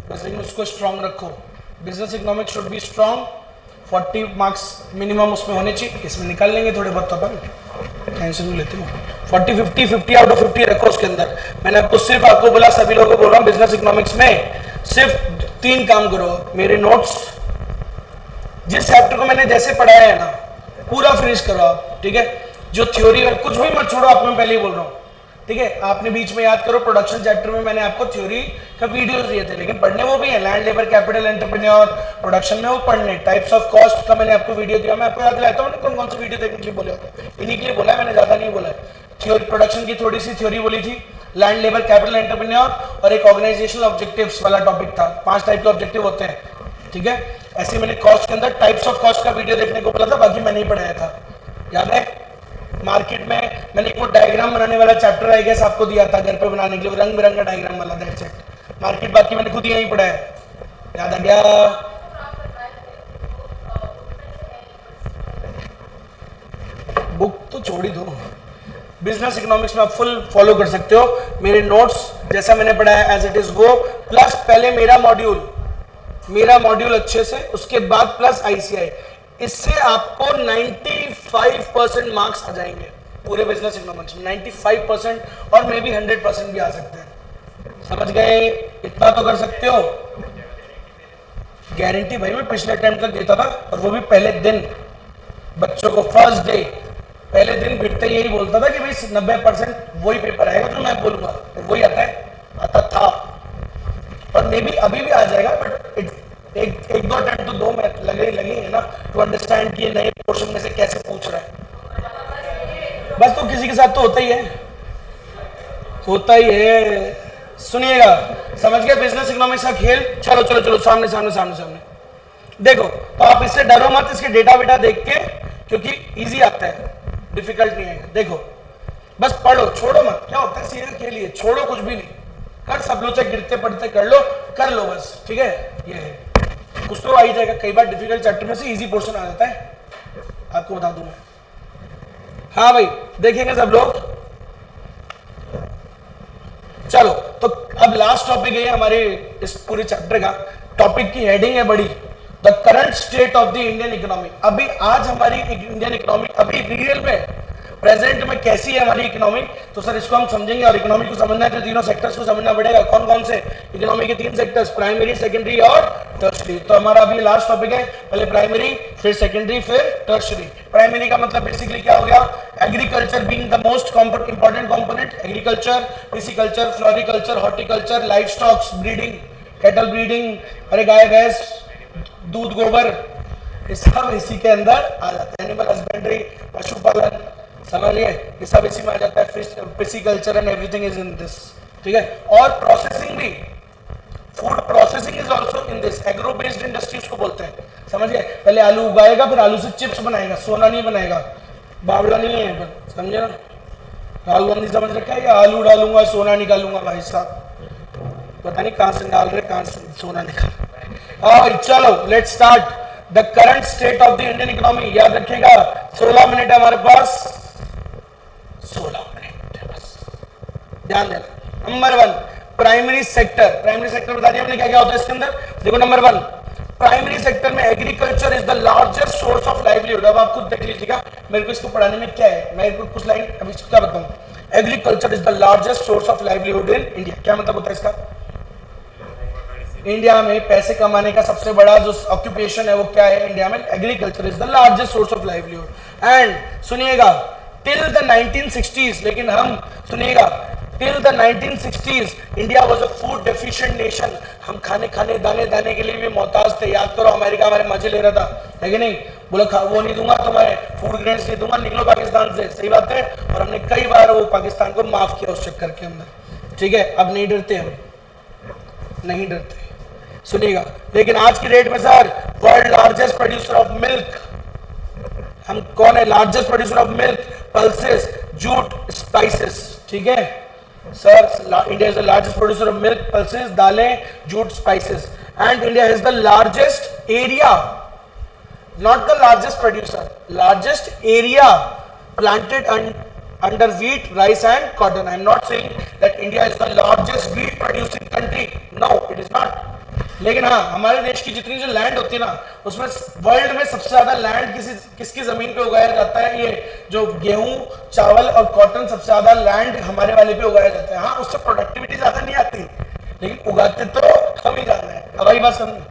बस, लेकिन उसको स्ट्रांग रखो। Business economics should be strong, 40 marks minimum उसमें होने चाहिए, इसमें निकाल लेंगे थोड़े बहुत, तो अपन टेंशन नहीं लेते हो। 40-50 आउट ऑफ 50 रखो उसके अंदर। मैंने आपको सिर्फ आपको बोला, सभी लोगों को बोल रहा हूँ, बिजनेस इकोनॉमिक्स में सिर्फ 3 काम करो। मेरे नोट्स जिस चैप्टर को मैंने जैसे पढ़ाया है ना, पूरा फिनिश करो आप, ठीक है। जो थ्योरी और कुछ भी मत छोड़ो, आपको मैं पहले ही बोल रहा हूँ, ठीक है। आपने बीच में याद करो, प्रोडक्शन चैप्टर में मैंने आपको थ्योरी का वीडियो दिए थे, लेकिन पढ़ने वो भी है, land labour capital entrepreneur production में वो पढ़ने, टाइप्स ऑफ कॉस्ट का मैंने आपको वीडियो दिया। मैं आपको याद दिलाता हूँ कौन कौन से वीडियो देखने के लिए बोले होते हैं, इन्हीं के लिए बोला है मैंने, ज्यादा नहीं बोला है। थ्योरी प्रोडक्शन की थोड़ी सी थ्योरी बोली थी, लैंड लेबर कैपिटल एंटरप्रेन्योर, और एक ऑर्गेनाइजेशनल ऑब्जेक्टिव्स वाला टॉपिक था। 5 टाइप के ऑब्जेक्टिव होते हैं, ठीक है। ऐसे मैंने कॉस्ट के अंदर टाइप्स ऑफ कॉस्ट का वीडियो देखने को बोला था, बाकी मैंने ही पढ़ाया था, याद है। मार्केट में मैंने एक वो डायग्राम बनाने वाला चैप्टर आई गेस आपको दिया था घर पे बनाने के लिए, रंग बिरंगा डायग्राम वाला, दैट्स इट। मार्केट बाकी मैंने खुद यहीं पढ़ा है, याद आ गया। बुक तो छोड़ ही दो, बिजनेस इकोनॉमिक्स में आप फुल फॉलो कर सकते हो मेरे नोट्स, जैसा मैंने पढ़ाया as it is go, plus पहले मेरा मॉड्यूल अच्छे से, उसके बाद प्लस आईसीआई। इससे आपको 95% मार्क्स आ जाएंगे पूरे बिजनेस इकोनॉमिक्स में, 95%, और मे बी 100% भी आ सकते हैं। समझ गए? इतना तो कर सकते हो। गारंटी भाई मैं पिछले अटेम्प्ट तक देता था, और वो भी पहले दिन बच्चों को, फर्स्ट डे पहले दिन बिठते यही बोलता था कि भाई 90% वही पेपर आएगा जो मैं बोलूंगा, तो वही आता था, और मे बी अभी भी आ जाएगा, बट एक दो अटेम्प्ट तो 2 में लगे है ना, टू अंडरस्टैंड कि ये नए पोर्शन में से कैसे पूछ रहा है। बस तो किसी के साथ तो होता ही है। सुनिएगा, समझ गए बिजनेस इकोनॉमिक्स का खेल? चलो सामने देखो। तो आप इससे डरो मत, इसके डेटा वेटा देख के, क्योंकि इजी आता है, डिफिकल्ट नहीं आएगा। देखो बस पढ़ो, छोड़ो मत, क्या होता है सीरियल के लिए, छोड़ो कुछ भी नहीं, कर सब लोग, चाहे गिरते पड़ते कर लो बस, ठीक है। ये है, कुछ तो आ ही जाएगा। कई बार डिफिकल्ट चैप्टर में से इजी पोर्शन आ जाता है, आपको बता दूं मैं। हाँ भाई, देखेंगे सब लोग। चलो, तो अब लास्ट टॉपिक है हमारे इस पूरे चैप्टर का। टॉपिक की हेडिंग है बड़ी, the current state of the Indian economy. अभी आज हमारी इंडियन इकोनॉमी अभी रियल में प्रेजेंट में कैसी है हमारी इकोनॉमी, तो सर इसको हम समझेंगे। और इकोनॉमी को समझना है तो तीनों सेक्टर्स को समझना पड़ेगा। कौन कौन से इकोनॉमी के 3 सेक्टर्स, प्राइमरी, सेकेंडरी और टर्शरी। तो हमारा अभी लास्ट टॉपिक है, पहले प्राइमरी, फिर सेकेंडरी, फिर टर्शरी। प्राइमरी का मतलब बेसिकली क्या हो गया, agriculture being the most important component, agriculture, pisciculture, floriculture, horticulture, life stocks breeding, cattle breeding, अरे गाय भैंस, दूध गोबर, ये सब इसी के अंदर आ जाता है। एनिमल हस्बेंड्री, पशुपालन, समझिए ये सब इसी में आ जाता है। Pisciculture and everything is in this, ठीक है। और प्रोसेसिंग भी, food processing is also in this. Agro based industries को बोलते हैं, समझिए। पहले आलू उगाएगा, फिर आलू से चिप्स बनाएगा, सोना नहीं बनाएगा, बावला नहीं है, समझे ना। राहुल गांधी समझ रखा है, आलू डालूंगा सोना निकालूंगा, भाई साहब पता नहीं कहां से डाल रहे, कहां से सोना निकाल। चलो let's start the current state of the Indian economy. याद रखिएगा 16 मिनट है हमारे पास, 16 मिनट बस, ध्यान देना। Number 1, primary sector. Primary sector बता दिया हमने क्या क्या होता है इसके अंदर। देखो नंबर 1, प्राइमरी सेक्टर में agriculture is the largest source of livelihood. अब आप खुद देख लीजिएगा, मेरे को इसको पढ़ाने में क्या है, मैं कुछ लाइन अभी क्या बताऊं। Agriculture is the largest source of livelihood in India. क्या मतलब होता है इसका? इंडिया में पैसे कमाने का सबसे बड़ा जो ऑक्यूपेशन है वो क्या है इंडिया में? Agriculture is the largest source of livelihood. And सुनिएगा, टिल द 1960s, लेकिन हम सुनिएगा, till the 1960s India was a food deficient nation. हम खाने दाने के लिए भी मोहताज थे। याद करो, अमेरिका हमारे मजे ले रहा था, है कि नहीं? बोला वो नहीं दूंगा तुम्हें, फूड ग्रेन्स नहीं दूंगा, निकलो पाकिस्तान से। सही बात है। और हमने कई बार वो पाकिस्तान को माफ किया उस चक्कर के अंदर, ठीक है। अब नहीं डरते, हम नहीं डरते, सुनिएगा। लेकिन आज की डेट में sir, world largest producer of milk हम कौन है? Largest producer of milk, pulses, jute, spices, ठीक है sir. India is the largest producer of milk, pulses, दालें, jute, spices. And India is the largest area, not the largest producer, largest area planted under wheat, rice and cotton. I am not saying that India is the largest wheat producing country. No, it is not. लेकिन हाँ, हमारे देश की जितनी जो land होती है ना, उसमें वर्ल्ड में सबसे ज्यादा लैंड किसकी जमीन पे उगाया जाता है? ये जो गेहूं, चावल और कॉटन, सबसे ज्यादा लैंड हमारे वाले पे उगाया जाता है। हाँ, उससे प्रोडक्टिविटी ज्यादा नहीं आती, लेकिन उगाते तो हम ही ज्यादा है। अब वही बात समझ,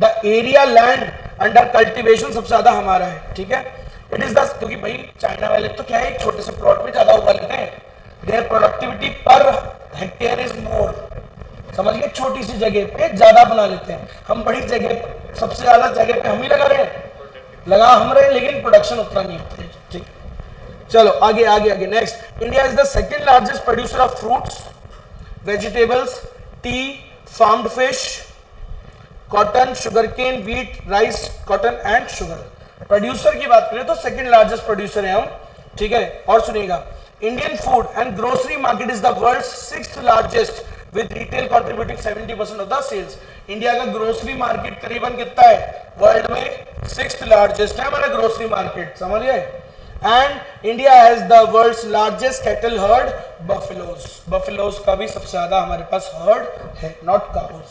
the area land under cultivation सबसे ज्यादा हमारा है, ठीक है। इट इज द, क्योंकि भाई चाइना वाले तो क्या है, एक छोटे से प्लॉट में ज्यादा उगा लेते हैं, there productivity per hectare is more, समझ गए, छोटी सी जगह पे ज्यादा बना लेते हैं, हम बड़ी जगह, सबसे ज्यादा जगह पे हम ही लगा रहे हैं, लगा हम रहे हैं, लेकिन प्रोडक्शन उतना नहीं होता है। ठीक, चलो आगे आगे आगे next. India is the second largest producer of fruits, vegetables, tea, farmed fish, cotton, sugarcane, wheat, rice, cotton and sugar. Producer की बात करें तो सेकंड लार्जेस्ट प्रोड्यूसर है हम, ठीक है। और सुनिएगा, Indian food and grocery market is the world sixth largest with retail contributing 70% of the sales. India का ग्रोसरी मार्केट करीबन कितना है, वर्ल्ड में सिक्स्थ लार्जेस्ट है हमारा ग्रोसरी मार्केट, समझ गए। And India has the world's largest cattle herd, buffaloes, buffaloes का भी सबसे ज्यादा हमारे पास हर्ड है, नॉट काउज,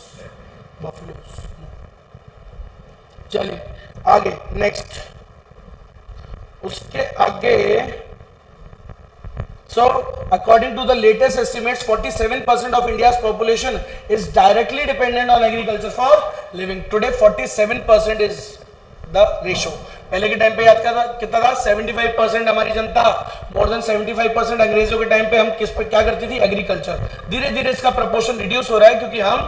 बफेलोज। चलिए आगे नेक्स्ट, उसके आगे, so according to the latest estimates 47% of India's population is directly dependent on agriculture for living. Today 47% is the ratio. पहले के टाइम पे याद करना कितना था, 75% हमारी जनता, मोर देन 75% अंग्रेजों के टाइम पे हम किस पर क्या करती थी, एग्रीकल्चर। धीरे धीरे इसका प्रपोर्शन रिड्यूस हो रहा है, क्योंकि हम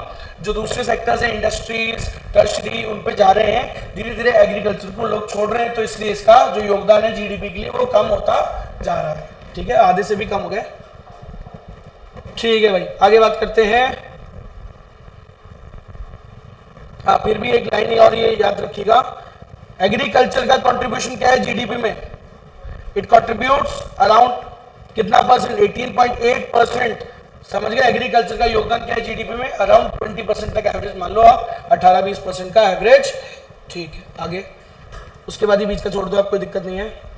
जो दूसरे सेक्टर्स हैं, इंडस्ट्रीज, टर्शरी, उन पे जा रहे हैं, धीरे धीरे एग्रीकल्चर को लोग छोड़ रहे हैं, तो इसलिए इसका जो योगदान है जीडीपी के लिए वो कम होता जा रहा है, ठीक है, आधे से भी कम हो गए। ठीक है भाई, आगे बात करते हैं। हाँ, फिर भी एक लाइन और ये याद रखिएगा, एग्रीकल्चर का कंट्रीब्यूशन क्या है जीडीपी में, इट कंट्रीब्यूट्स अराउंड कितना परसेंट, 18.8%, समझ गए। एग्रीकल्चर का योगदान क्या है जीडीपी में, अराउंड 20% तक एवरेज मान लो आप, 18-20% का एवरेज, ठीक है। आगे उसके बाद ही बीच का छोड़ दो, आप कोई दिक्कत नहीं है।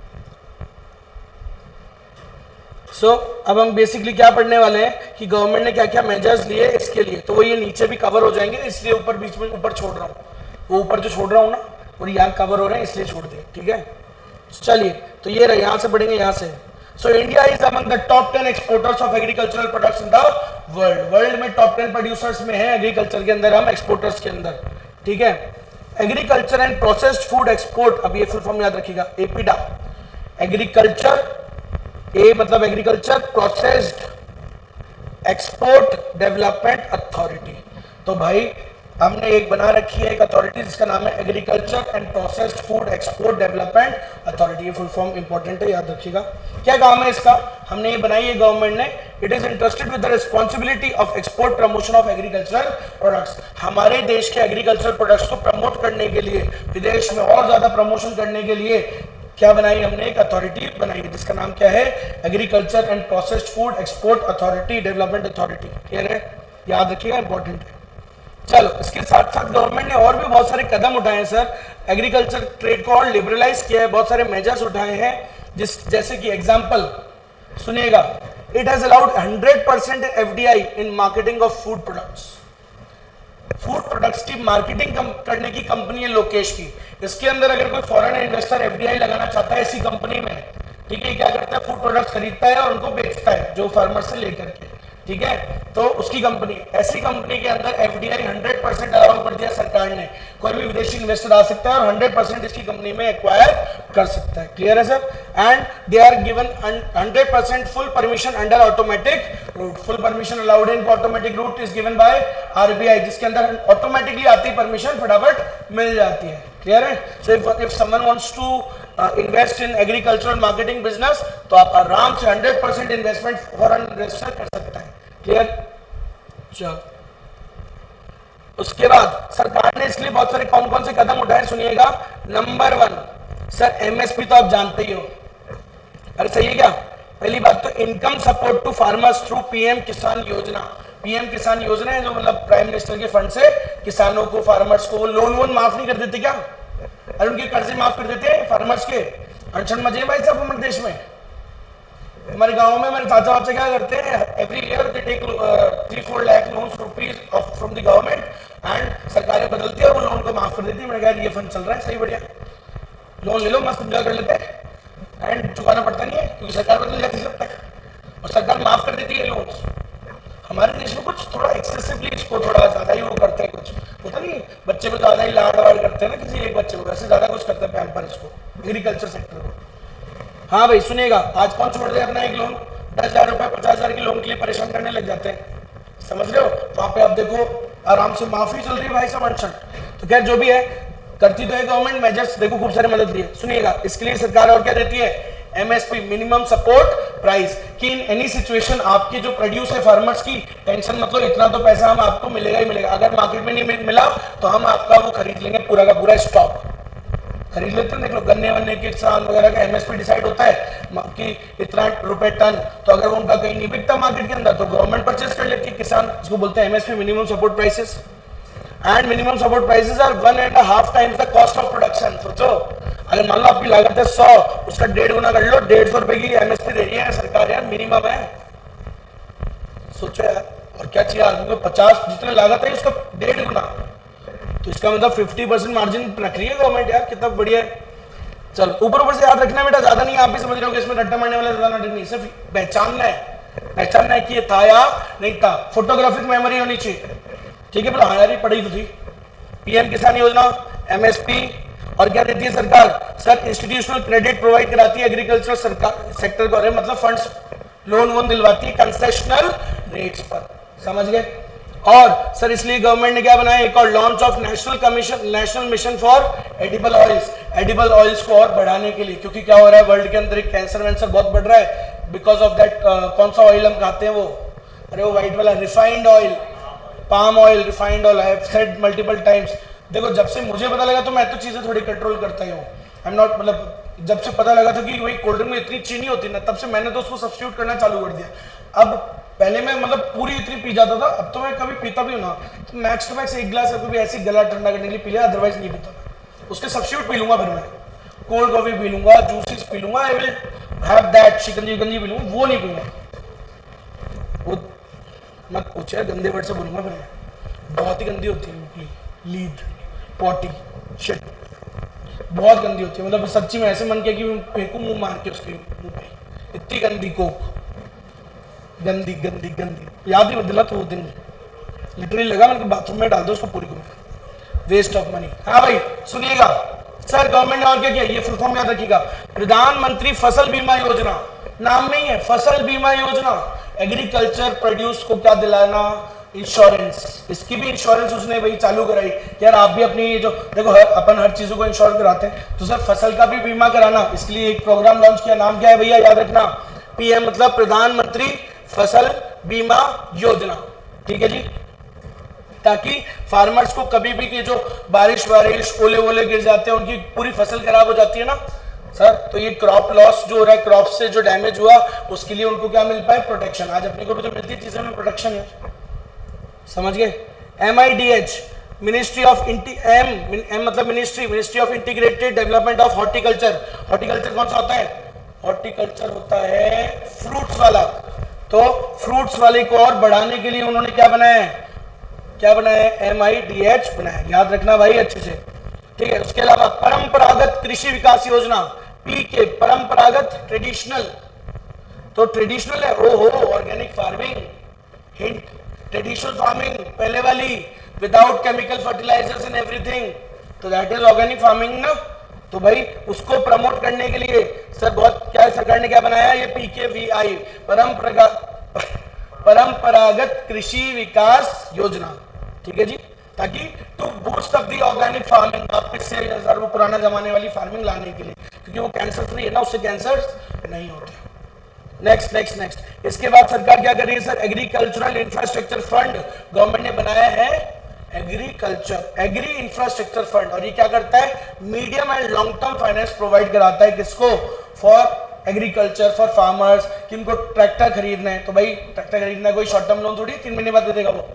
अब हम बेसिकली क्या पढ़ने वाले हैं कि गवर्नमेंट ने क्या क्या मेजर्स लिए इसके लिए, तो वो ये नीचे भी कवर हो जाएंगे, इसलिए ऊपर बीच में ऊपर छोड़ रहा हूँ, वो ऊपर जो छोड़ रहा हूँ ना, और यहाँ कवर हो रहे हैं इसलिए छोड़ दिए, ठीक है। चलिए, तो ये रहे, यहाँ से पढ़ेंगे, यहाँ से। So India is among the top 10 exporters of agricultural products in the world. World में टॉप 10 प्रोड्यूसर्स में है एग्रीकल्चर के अंदर, हम एक्सपोर्टर्स के अंदर, ठीक है। Agriculture and processed food export, अब ये फुल फॉर्म याद रखिएगा, एपीडा, एग्रीकल्चर, ए मतलब agriculture, processed export development authority. तो भाई हमने एक बना रखी है एक अथॉरिटी जिसका नाम है agriculture and processed food export development authority. ये फुल फॉर्म इंपॉर्टेंट है, याद रखिएगा। क्या काम है इसका, हमने ये बनाई है गवर्नमेंट ने, it is interested with the responsibility of export promotion of agricultural products. हमारे देश के एग्रीकल्चर प्रोडक्ट्स को प्रमोट करने के लिए, विदेश में और ज्यादा प्रमोशन करने के लिए क्या बनाई हमने, एक अथॉरिटी बनाई है जिसका नाम क्या है, agriculture and processed food export authority development authority. Clear है, याद रखिएगा, इंपॉर्टेंट है। चलो, इसके साथ साथ गवर्नमेंट ने और भी बहुत सारे कदम उठाए हैं सर, एग्रीकल्चर ट्रेड को और लिबरलाइज किया है, बहुत सारे मेजर्स उठाए हैं, जैसे कि एग्जांपल सुनिएगा, it has allowed 100% FDI in marketing of food products. Food products की मार्केटिंग करने की कंपनी है लोकेश की, इसके अंदर अगर कोई फॉरेन इन्वेस्टर एफडीआई लगाना चाहता है इसी कंपनी में, ठीक है, क्या करता है, फूड प्रोडक्ट्स खरीदता है और उनको बेचता है जो फार्मर से लेकर के, ठीक है, तो उसकी कंपनी, ऐसी कंपनी के अंदर एफडीआई 100% अलाउ कर दिया सरकार ने, कोई भी विदेशी इन्वेस्टर आ सकता है और 100% इसकी कंपनी में एक्वायर कर सकता है। क्लियर है sir, and they are given 100% full permission under automatic route. Full permission allowed in automatic route is given by RBI, जिसके अंदर ऑटोमेटिकली आती परमिशन फटाफट मिल जाती है। क्लियर है, so if someone wants to invest in agricultural marketing business, तो आप आराम से 100% इन्वेस्टमेंट फॉरेन इन्वेस्टर कर सकता है। क्लियर, चलो उसके बाद सरकार ने इसलिए बहुत सारे कौन कौन से कदम उठाए सुनिएगा। नंबर 1 सर, एमएसपी तो आप जानते ही हो, अरे सही है क्या। पहली बात तो income support to farmers through PM Kisan Yojana. PM Kisan योजना है जो मतलब प्राइम मिनिस्टर के फंड से किसानों को, फार्मर्स को लोन वोन माफ नहीं कर देते क्या, अरे उनके कर्जे माफ कर देते हैं फार्मर्स के। अड़चन मजे भाई साहब हमारे देश में, हमारे गांव में हमारे चाचा वाचा क्या करते हैं, every year they take 3-4 lakh loan rupees from the government and सरकारें बदलती है और वो लोन को माफ कर देती है। मैंने कहा ये फंड चल रहा है, सही बढ़िया, लोन ले लो, मस्त एंजॉय कर लेते हैं एंड चुकाना पड़ता नहीं है क्योंकि सरकार बदल जाती है जब तक, और सरकार माफ कर देती है लोन्स। हमारे देश में कुछ थोड़ा एक्सेसिवली इसको थोड़ा ज्यादा ही वो करते हैं, कुछ होता नहीं, बच्चे को ज्यादा ही लाड़ वाड़ करते हैं ना किसी एक बच्चे को, वैसे ज्यादा कुछ करते हैं पैम्पर इसको, एग्रीकल्चर सेक्टर को। हाँ भाई सुनिएगा, आज कौन छोड़ दे अपना एक लोन, 10,000 रुपए 50,000 की लोन के लिए परेशान करने लग जाते हैं, समझ रहे हो। वहां पे आप देखो आराम से माफी चल रही है भाई सब अनशन। तो खैर जो भी है करती तो है गवर्नमेंट मेजर्स, देखो खूब सारे मदद दी है। सुनिएगा, इसके लिए सरकार और क्या देती है, एमएसपी मिनिमम सपोर्ट प्राइस, कि इन एनी सिचुएशन आपकी जो प्रोड्यूस है फार्मर्स की, टेंशन मतलब इतना तो पैसा हम आपको मिलेगा ही मिलेगा, अगर मार्केट में नहीं मिला तो हम आपका वो खरीद लेंगे, पूरा का पूरा स्टॉक खरीद लेते हैं। देख लो गन्ने वन्ने के किसान वगैरह का एमएसपी डिसाइड होता है कि इतना रुपए टन, तो अगर उनका कहीं नहीं बिकता मार्केट के अंदर तो गवर्नमेंट परचेज कर लेती है किसान, इसको बोलते हैं MSP minimum support prices. And minimum support prices are 1.5 times the cost of production. सोचो अगर मान लो आपकी लागत है 100, उसका 1.5 गुना कर लो, 150 रुपए की एमएसपी दे रही है सरकार यार, मिनिमम है। सोचो यार, और क्या चाहिए आदमी को, 50 जितने लागत है उसका 1.5 गुना, तो इसका मतलब 50% मार्जिन रख रही है गवर्नमेंट यार, कितना बढ़िया है। चलो ऊपर से याद रखना बेटा, ज्यादा नहीं, आप भी समझ रहे हो कि इसमें रट्टा मारने वाला ज्यादा नाटक नहीं, सिर्फ पहचानना है कि ये था या नहीं था, फोटोग्राफिक मेमोरी होनी चाहिए, ठीक है। बोला हाँ यार ये पढ़ी तो थी। पीएम किसान योजना, एमएसपी, और क्या देती है सरकार, सर इंस्टीट्यूशनल क्रेडिट प्रोवाइड कराती है एग्रीकल्चर सेक्टर को, मतलब फंड्स लोन वोन दिलवाती है कंसेशनल रेट्स पर, समझ गए। और सर इसलिए गवर्नमेंट ने क्या बनाया, एक और launch of national mission for edible oils को और बढ़ाने के लिए, क्योंकि क्या हो रहा है वर्ल्ड के अंदर कैंसर वैंसर बहुत बढ़ रहा है बिकॉज ऑफ दैट। कौन सा ऑयल हम खाते हैं वो, अरे वो व्हाइट वाला refined oil, palm oil, refined oil, I have said multiple times. देखो जब से मुझे पता लगा तो मैं तो चीजें थोड़ी कंट्रोल करता ही हूँ, आई एम नॉट, मतलब जब से पता लगा था कि वही कोल्ड ड्रिंक में इतनी चीनी होती है ना, तब से मैंने तो उसको सब्स्टिट्यूट करना चालू कर दिया। अब पहले मैं मतलब पूरी इतनी पी जाता था, अब तो मैं कभी पीता भी हूँ ना तो मैक्स टू मैक्स एक गिलास कभी ऐसी गला ठंडा करने के लिए पी लिया, अदरवाइज नहीं पीता मैं। उसके सब्स्टिट्यूट पी लूंगा, फिर मैं कोल्ड कॉफी पी लूंगा, जूसेस पी लूंगा, I will have that, shikanji P लूंगा, वो नहीं पीऊंगा। वो मत पूछे, गंदे वर्ड से बोलूंगा फिर मैं, बहुत ही गंदी होती है, लीड पॉटी शिट बहुत गंदी होती है, मतलब सच्ची में ऐसे मन किया कि फेंकूं मुंह मार के उसके मुंह पे, इतनी गंदी कोक, गंदी गंदी गंदी, याद ही मत दिला तो वो दिन लिटरली लगा मैंने बाथरूम में डाल दो उसको पूरी को, वेस्ट ऑफ मनी। हाँ भाई सुनिएगा, सर गवर्नमेंट ने और क्या किया, ये फुल फॉर्म याद रखिएगा, प्रधानमंत्री फसल बीमा योजना, नाम में ही है फसल बीमा योजना, एग्रीकल्चर प्रोड्यूस को क्या दिलाना, इंश्योरेंस, इसकी भी इंश्योरेंस उसने वही चालू कराई। यार आप भी अपनी ये जो देखो अपन हर चीजों को इंश्योर कराते हैं, तो सर फसल का भी बीमा कराना, इसके लिए एक प्रोग्राम लॉन्च किया, नाम क्या है भैया याद रखना, पीएम मतलब प्रधानमंत्री फसल बीमा योजना, ठीक है जी। ताकि फार्मर्स को कभी भी कि जो बारिश ओले वोले गिर जाते हैं, उनकी पूरी फसल खराब हो जाती है ना सर, तो ये क्रॉप लॉस जो हो रहा है, क्रॉप से जो डैमेज हुआ उसके लिए उनको क्या मिल पाए, प्रोटेक्शन। आज अपने को भी तो मिलती है चीजों में प्रोटेक्शन है, समझ गए। MIDH मिनिस्ट्री ऑफ एम मतलब ministry of integrated development of horticulture. Horticulture कौन सा होता है, हॉर्टिकल्चर होता है फ्रूट्स वाला, तो फ्रूट्स वाले को और बढ़ाने के लिए उन्होंने क्या बनाया है, MIDH बनाया, याद रखना भाई अच्छे से, ठीक है। उसके अलावा परंपरागत कृषि विकास योजना, PK परंपरागत ट्रेडिशनल, तो ट्रेडिशनल है ओहो organic farming, hint traditional farming पहले वाली, without chemical fertilisers and everything, तो दैट इज ऑर्गेनिक फार्मिंग ना। तो भाई उसको प्रमोट करने के लिए सर बहुत क्या सरकार ने क्या बनाया, ये PKVI परंपरागत कृषि विकास योजना, ठीक है जी, ताकि to boost up the organic farming, वापस से वो पुराना जमाने वाली फार्मिंग लाने के लिए, क्योंकि वो कैंसर फ्री है ना, उससे कैंसर नहीं होते। नेक्स्ट इसके बाद सरकार क्या कर रही है sir, agricultural infrastructure fund government ने बनाया है, एग्री इंफ्रास्ट्रक्चर फंड, और ये क्या करता है, medium and long term finance provide कराता है, किसको, फॉर एग्रीकल्चर, फॉर फार्मर्स, कि उनको ट्रैक्टर खरीदना है, तो भाई ट्रैक्टर खरीदना कोई शॉर्ट टर्म लोन थोड़ी 3 महीने बाद दे देगा, वो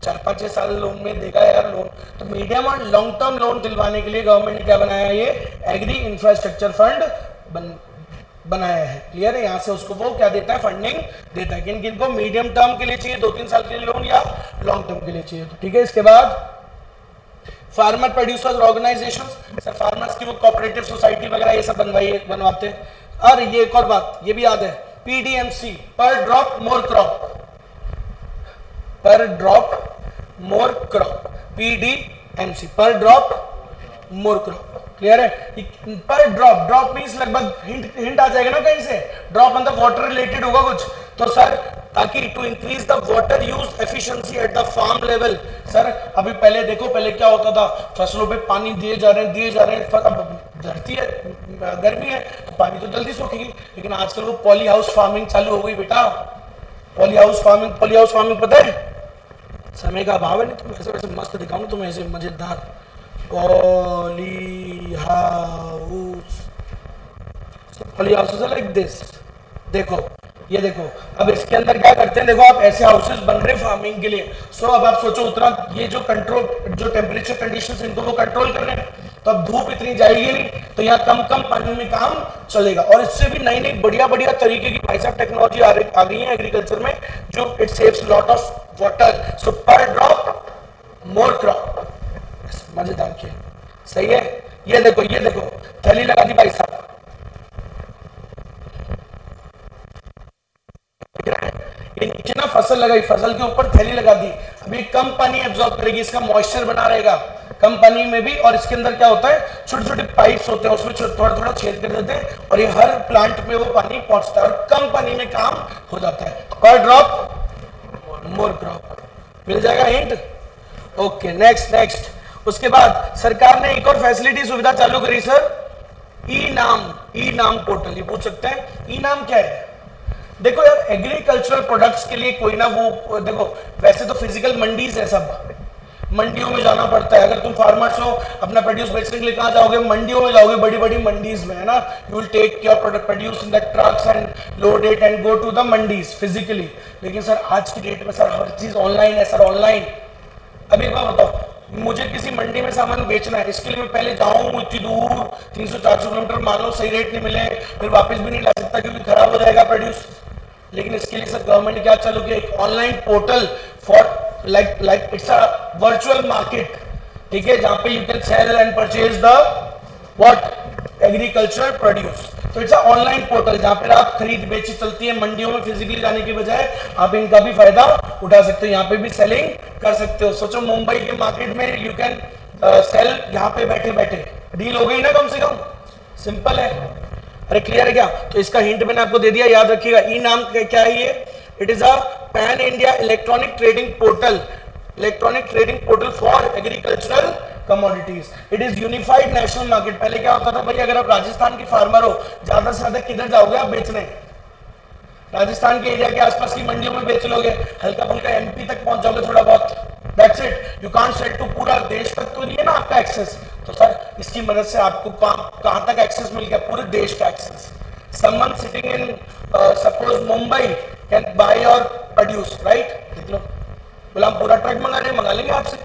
4-5-6 साल लोन में देगा यार लोन, तो मीडियम और लॉन्ग टर्म लोन दिलवाने के लिए गवर्नमेंट ने क्या बनाया, ये एग्री इंफ्रास्ट्रक्चर फंड बनाया है, क्लियर है। यहाँ से उसको वो क्या देता है, फंडिंग देता है, किन को मीडियम टर्म के लिए चाहिए, 2-3 साल के लिए लोन, या लॉन्ग टर्म के लिए चाहिए, ठीक है। इसके बाद farmer producers organisations, sir farmers की वो कोऑपरेटिव सोसाइटी वगैरह ये सब बनवाते हैं। और ये एक और बात ये भी याद है, PDMC पर ड्रॉप मोर क्रॉप, PDMC पर ड्रॉप मोर क्रॉप, क्लियर है? पर ड्रॉप मीन्स लगभग हिंट आ जाएगा ना कहीं से, ड्रॉप मतलब वाटर रिलेटेड होगा कुछ। तो सर ताकि to increase the water use efficiency at the farm level. Sir अभी पहले देखो, पहले क्या होता था, फसलों पे पानी दिए जा रहे हैं, अब धरती है, गर्मी है तो पानी तो जल्दी सूखेगी, लेकिन आजकल वो पॉली हाउस फार्मिंग चालू हो गई बेटा। पॉली हाउस फार्मिंग पता है, समय का अभाव है, नहीं तो वैसे वैसे मस्त दिखाऊं तुम्हें ऐसे मजेदार। Poly house like this. देखो ये देखो, अब इसके अंदर क्या करते हैं, देखो आप ऐसे हाउसेस बन रहे फार्मिंग के लिए। सो अब आप सोचो उतना ये जो कंट्रोल, जो टेम्परेचर कंडीशंस इनको वो कंट्रोल कर रहे हैं, तो अब धूप इतनी जाएगी नहीं, तो यहाँ कम कम पानी में काम चलेगा। और इससे भी नई नई बढ़िया बढ़िया तरीके की भाई साहब टेक्नोलॉजी आ गई है एग्रीकल्चर में, जो it saves lot of water. So per drop more crop, मजेदार खेल, सही है। ये देखो थैली लगा दी भाई साहब, ये नीचे ना फसल लगाई, फसल के ऊपर थैली लगा दी। अभी कम पानी एब्जॉर्ब करेगी, इसका मॉइस्चर बना रहेगा कम पानी में भी। और इसके अंदर क्या होता है, छोटे छोटे पाइप्स होते हैं, उसमें थोड़ा थोड़ा छेद कर देते हैं, और ये हर प्लांट में वो पानी पहुंचता है, और कम पानी में काम हो जाता है। पर ड्रॉप मोर क्रॉप, मिल जाएगा हिंट। Okay next. उसके बाद सरकार ने एक और फैसिलिटी सुविधा चालू करी सर, ई नाम पोर्टल। ये पूछ सकते हैं ई नाम क्या है। देखो यार, एग्रीकल्चरल प्रोडक्ट्स के लिए कोई ना वो, देखो वैसे तो फिजिकल मंडीज है, सब मंडियों में जाना पड़ता है। अगर तुम फार्मर्स हो, अपना प्रोड्यूस बेचने के लिए कहाँ जाओगे, मंडियों में जाओगे, बड़ी बड़ी मंडीज में, है ना। You will take your product produce in the trucks and load it and go to the mandis physically. लेकिन सर आज की डेट में सर हर चीज ऑनलाइन है सर, ऑनलाइन। अभी एक बात बताओ, मुझे किसी मंडी में सामान बेचना है, इसके लिए मैं पहले जाऊं इतनी दूर 300-400 किलोमीटर, मान लो सही रेट नहीं मिले, फिर वापस भी नहीं ला सकता क्योंकि खराब हो जाएगा प्रोड्यूस। लेकिन इसके लिए सर गवर्नमेंट ने क्या चालू किया, एक online portal for like it's a virtual market, ठीक है, जहां पे you can sell and purchase the what agricultural produce. तो इट्स अ ऑनलाइन पोर्टल जहां पर आप खरीद बेची चलती है, मंडियों में फिजिकली जाने के बजाय आप इनका भी फायदा उठा सकते हो, यहाँ पे भी सेलिंग कर सकते हो। सोचो मुंबई के मार्केट में यू कैन सेल यहाँ पे बैठे बैठे, डील हो गई ना कम से कम, सिंपल है। अरे क्लियर है क्या? तो इसका हिंट मैंने आपको दे दिया, याद रखिएगा। ई नाम क्या है ये, it is a pan India electronic trading portal for agricultural commodities. It is unified national market. पहले क्या होता था भाई, अगर आप राजस्थान के फार्मर हो, ज्यादा से ज्यादा किधर जाओगे आप बेचने, राजस्थान के एरिया के आसपास की मंडियों में बेच लोगे, हल्का फुल्का एमपी तक पहुंच जाओगे थोड़ा बहुत, that's it. You can't sell to पूरा देश तक तो नहीं है ना आपका एक्सेस। तो सर इसकी मदद से आपको कहां तक एक्सेस मिल गया, पूरे देश का access. Someone sitting in suppose Mumbai can buy और प्रोड्यूस, राइट। देख लो, बोला हम पूरा ट्रक मंगा लेंगे आपसे,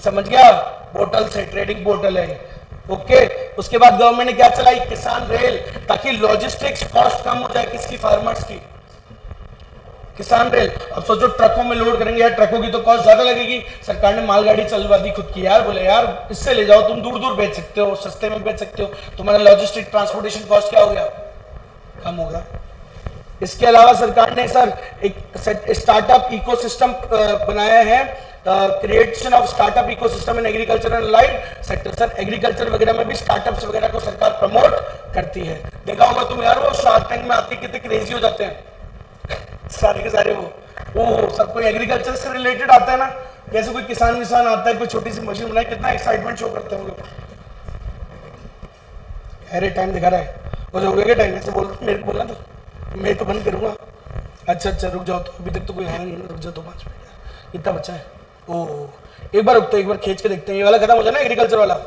समझ गया, पोर्टल से, ट्रेडिंग पोर्टल है। ओके उसके बाद गवर्नमेंट ने क्या चलाई, किसान रेल, ताकि लॉजिस्टिक्स कॉस्ट कम हो जाए, किसकी, फार्मर्स की, किसान रेल। अब सोचो ट्रकों में लोड करेंगे यार, ट्रकों की तो कॉस्ट ज्यादा लगेगी, सरकार ने मालगाड़ी चलवा दी खुद की यार, बोले यार इससे ले जाओ, तुम दूर दूर बेच सकते हो, सस्ते में बेच सकते हो, तुम्हारा लॉजिस्टिक ट्रांसपोर्टेशन कॉस्ट क्या हो गया, कम होगा। इसके अलावा सरकार ने सर एक स्टार्टअप इकोसिस्टम बनाया है, creation of startup ecosystem in agriculture and allied sector. Sir agriculture वगैरह में भी स्टार्टअप्स वगैरह को सरकार प्रमोट करती है। देखा होगा तुम यार, वो शार्क टैंक में आते कितने क्रेजी हो जाते हैं सारे के सारे, वो सब कोई एग्रीकल्चर से रिलेटेड आता है ना, जैसे कोई किसान विसान आता है, कोई छोटी सी मशीन बनाए, कितना एक्साइटमेंट शो करते हैं वो लोग। अरे टाइम दिखा रहा है, हो गया टाइम, ऐसे बोल मेरे को बोलना तो मैं तो बंद करूंगा। अच्छा रुक जाओ, तो अभी तक तो कोई है नहीं, रुक जाओ तो 5 मिनट, कितना बच्चा है। ओह एक बार रुकते, एक बार खींच के देखते हैं, ये वाला खत्म हो जाए ना एग्रीकल्चर वाला।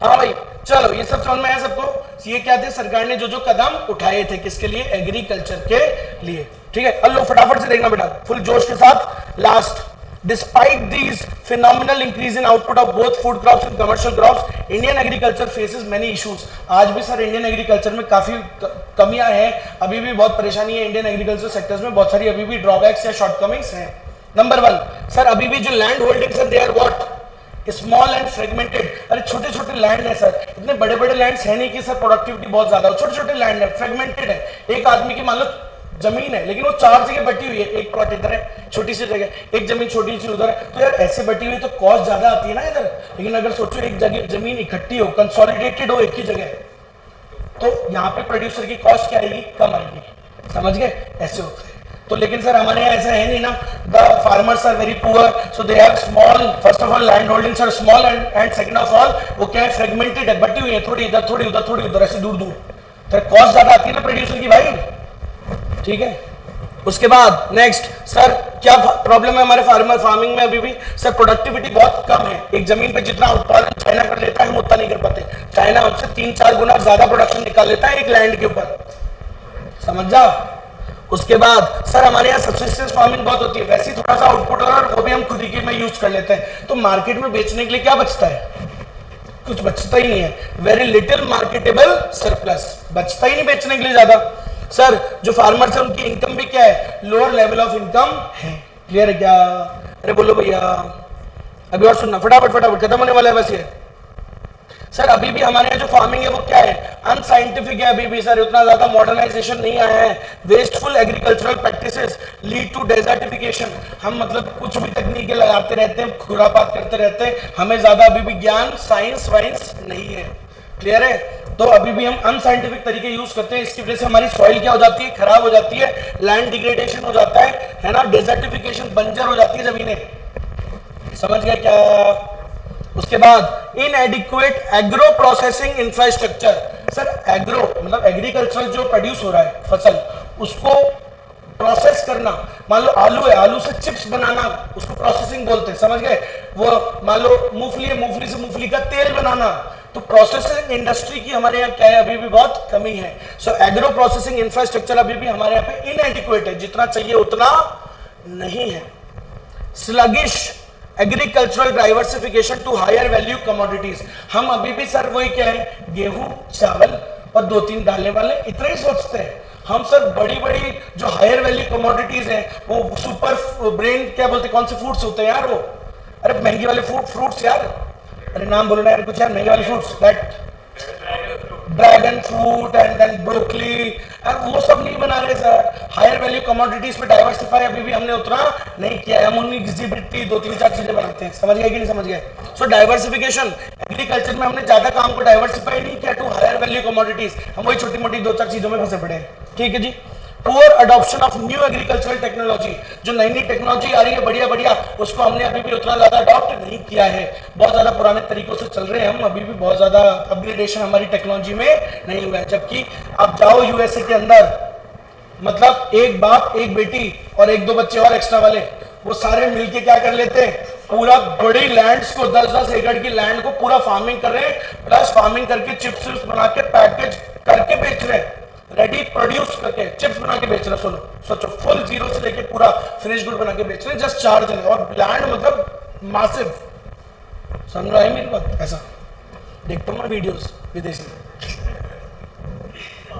हाँ भाई चलो, ये सब समझ में आया सबको। ये क्या थे, सरकार ने जो जो कदम उठाए थे, किसके लिए, एग्रीकल्चर के लिए, ठीक है। अल्लो फटाफट से देखना बेटा, फुल जोश के साथ। Last, despite these phenomenal increase in output of both food crops and commercial crops, Indian agriculture faces many issues. आज भी सर इंडियन एग्रीकल्चर में काफी कमियां हैं, अभी भी बहुत परेशानी है इंडियन एग्रीकल्चर सेक्टर्स में, बहुत सारी अभी भी ड्रॉबैक्स या शॉर्टकमिंग्स हैं। नंबर 1 सर, अभी भी जो लैंड होल्डिंग्स हैं, they are what, small and fragmented. अरे छोटे छोटे लैंड है सर, इतने बड़े बड़े लैंड्स है नहीं कि सर प्रोडक्टिविटी बहुत ज्यादा हो, छोटे छोटे लैंड है, फ्रेगमेंटेड है। एक आदमी की मान लो जमीन है लेकिन वो 4 जगह बटी हुई है, एक प्लॉट इधर है छोटी सी जगह, एक जमीन छोटी सी उधर है, तो यार ऐसे बटी हुई तो कॉस्ट ज्यादा आती है ना इधर। लेकिन अगर सोचो एक जगह जमीन इकट्ठी हो, कंसोलिडेटेड हो एक ही जगह, तो यहाँ पे प्रोड्यूसर की कॉस्ट क्या आएगी, कम आएगी। समझ गए, ऐसे होता है। तो लेकिन सर हमारे यहाँ ऐसा है नहीं ना, the farmers are very poor, so they have small, first of all land holdings are small and second of all वो क्या है, फ्रेगमेंटेड है, बटी हुई है, थोड़ी इधर थोड़ी उधर थोड़ी उधर, ऐसे दूर दूर, तो कॉस्ट ज्यादा आती है ना प्रोड्यूसर की भाई। ठीक है, उसके बाद नेक्स्ट सर क्या प्रॉब्लम है हमारे फार्मिंग में अभी भी, सर प्रोडक्टिविटी बहुत कम है। एक जमीन पे जितना उत्पादन चाइना कर लेता है हम उतना नहीं कर पाते। चाइना हमसे 3-4 गुना ज्यादा प्रोडक्शन निकाल लेता है एक लैंड के ऊपर, समझ जाओ। उसके बाद सर हमारे यहाँ सब्सिस्टेंस फार्मिंग बहुत होती है, वैसे ही थोड़ा सा आउटपुट और वो भी हम खुद ही में यूज कर लेते हैं, तो मार्केट में बेचने के लिए क्या बचता है, कुछ बचता ही नहीं है। वेरी लिटिल मार्केटेबल सरप्लस, बचता ही नहीं बेचने के लिए ज्यादा। सर जो फार्मर्स है उनकी इनकम भी क्या है, लोअर लेवल ऑफ इनकम है। क्लियर है क्या, अरे बोलो भैया, अभी और सुनना, फटाफट फटाफट खत्म होने वाला है बस ये। सर अभी भी हमारे यहाँ जो फार्मिंग है वो क्या है, अनसाइंटिफिक है अभी भी सर, उतना ज्यादा मॉडर्नाइजेशन नहीं आया है। Wasteful agricultural practices lead to desertification, हम मतलब कुछ भी तकनीकें लगाते रहते हैं, खुरापात करते रहते हैं, हमें ज्यादा अभी भी ज्ञान साइंस वाइंस नहीं है। क्लियर है, तो अभी भी हम अनसाइंटिफिक तरीके यूज करते हैं, इसकी वजह से हमारी सॉइल क्या हो जाती है, खराब हो जाती है, लैंड डिग्रेडेशन हो जाता है ना, डेजर्टिफिकेशन, बंजर हो जाती है जमीनें। समझ गया क्या। उसके बाद इनएडिक्वेट agro processing infrastructure, sir agro मतलब एग्रीकल्चरल जो प्रोड्यूस हो रहा है फसल, उसको प्रोसेस करना, मान लो आलू है, आलू से चिप्स बनाना, उसको प्रोसेसिंग बोलते हैं, समझ गए। वो मान लो मूंगफली है, मूंगफली से मूंगफली का तेल बनाना, तो प्रोसेसिंग इंडस्ट्री की हमारे यहाँ क्या है, अभी भी बहुत कमी है। सो एग्रो प्रोसेसिंग इंफ्रास्ट्रक्चर अभी भी हमारे यहाँ पे इनएडिक्वेट है, जितना चाहिए उतना नहीं है। Sluggish agricultural diversification to higher value commodities, हम अभी भी सर वही क्या है, गेहूं चावल और 2-3 दालें वाले इतना ही सोचते हैं हम। सर बड़ी बड़ी जो हायर वैल्यू कमोडिटीज हैं, वो सुपर ब्रेन क्या बोलते हैं, कौन से फ्रूट्स होते हैं यार वो, अरे महंगे वाले फ्रूट्स यार, अरे नाम बोलो ना यार कुछ यार, महंगे वाले fruits, that dragon fruit and then broccoli, वो सब नहीं बना रहे सर। हायर वैल्यू कमोडिटीज पे डाइवर्सिफाई अभी भी हमने उतना नहीं किया है, हम उनकी घिसी पिट्टी 2-3-4 चीजें बनाते हैं। समझ गए कि नहीं समझ गए। सो डाइवर्सिफिकेशन एग्रीकल्चर में हमने ज्यादा काम को डाइवर्सिफाई नहीं किया टू हायर वैल्यू कमोडिटीज, हम वही छोटी मोटी 2-4 चीजों में फंसे पड़े हैं। ठीक है जी। Poor adoption of new agricultural technology, जो नई नई टेक्नोलॉजी आ रही है बढ़िया बढ़िया, उसको हमने अभी भी उतना ज्यादा अडॉप्ट नहीं किया है, बहुत ज्यादा पुराने तरीकों से चल रहे हैं हम, अभी भी बहुत ज्यादा अपग्रेडेशन हमारी टेक्नोलॉजी में नहीं हुआ है। जबकि आप जाओ यूएसए के अंदर, मतलब एक बाप एक बेटी और 1-2 बच्चे और एक्स्ट्रा वाले, वो सारे मिलके क्या कर लेते हैं, पूरा बड़ी लैंड्स को 10-10 एकड़ की लैंड को पूरा फार्मिंग कर रहे हैं, प्लस फार्मिंग करके चिप्स बना के पैकेज करके बेच रहे हैं, रेडी प्रोड्यूस करके चिप्स बना के बेच रहे। सुनो सोचो, फुल जीरो से लेके पूरा फिनिश गुड बना के बेच रहे, जस्ट 4 जने, और लैंड मतलब मासिव। समझ रहा है मेरी बात, ऐसा देखता हूँ मैं वीडियोस विदेशी।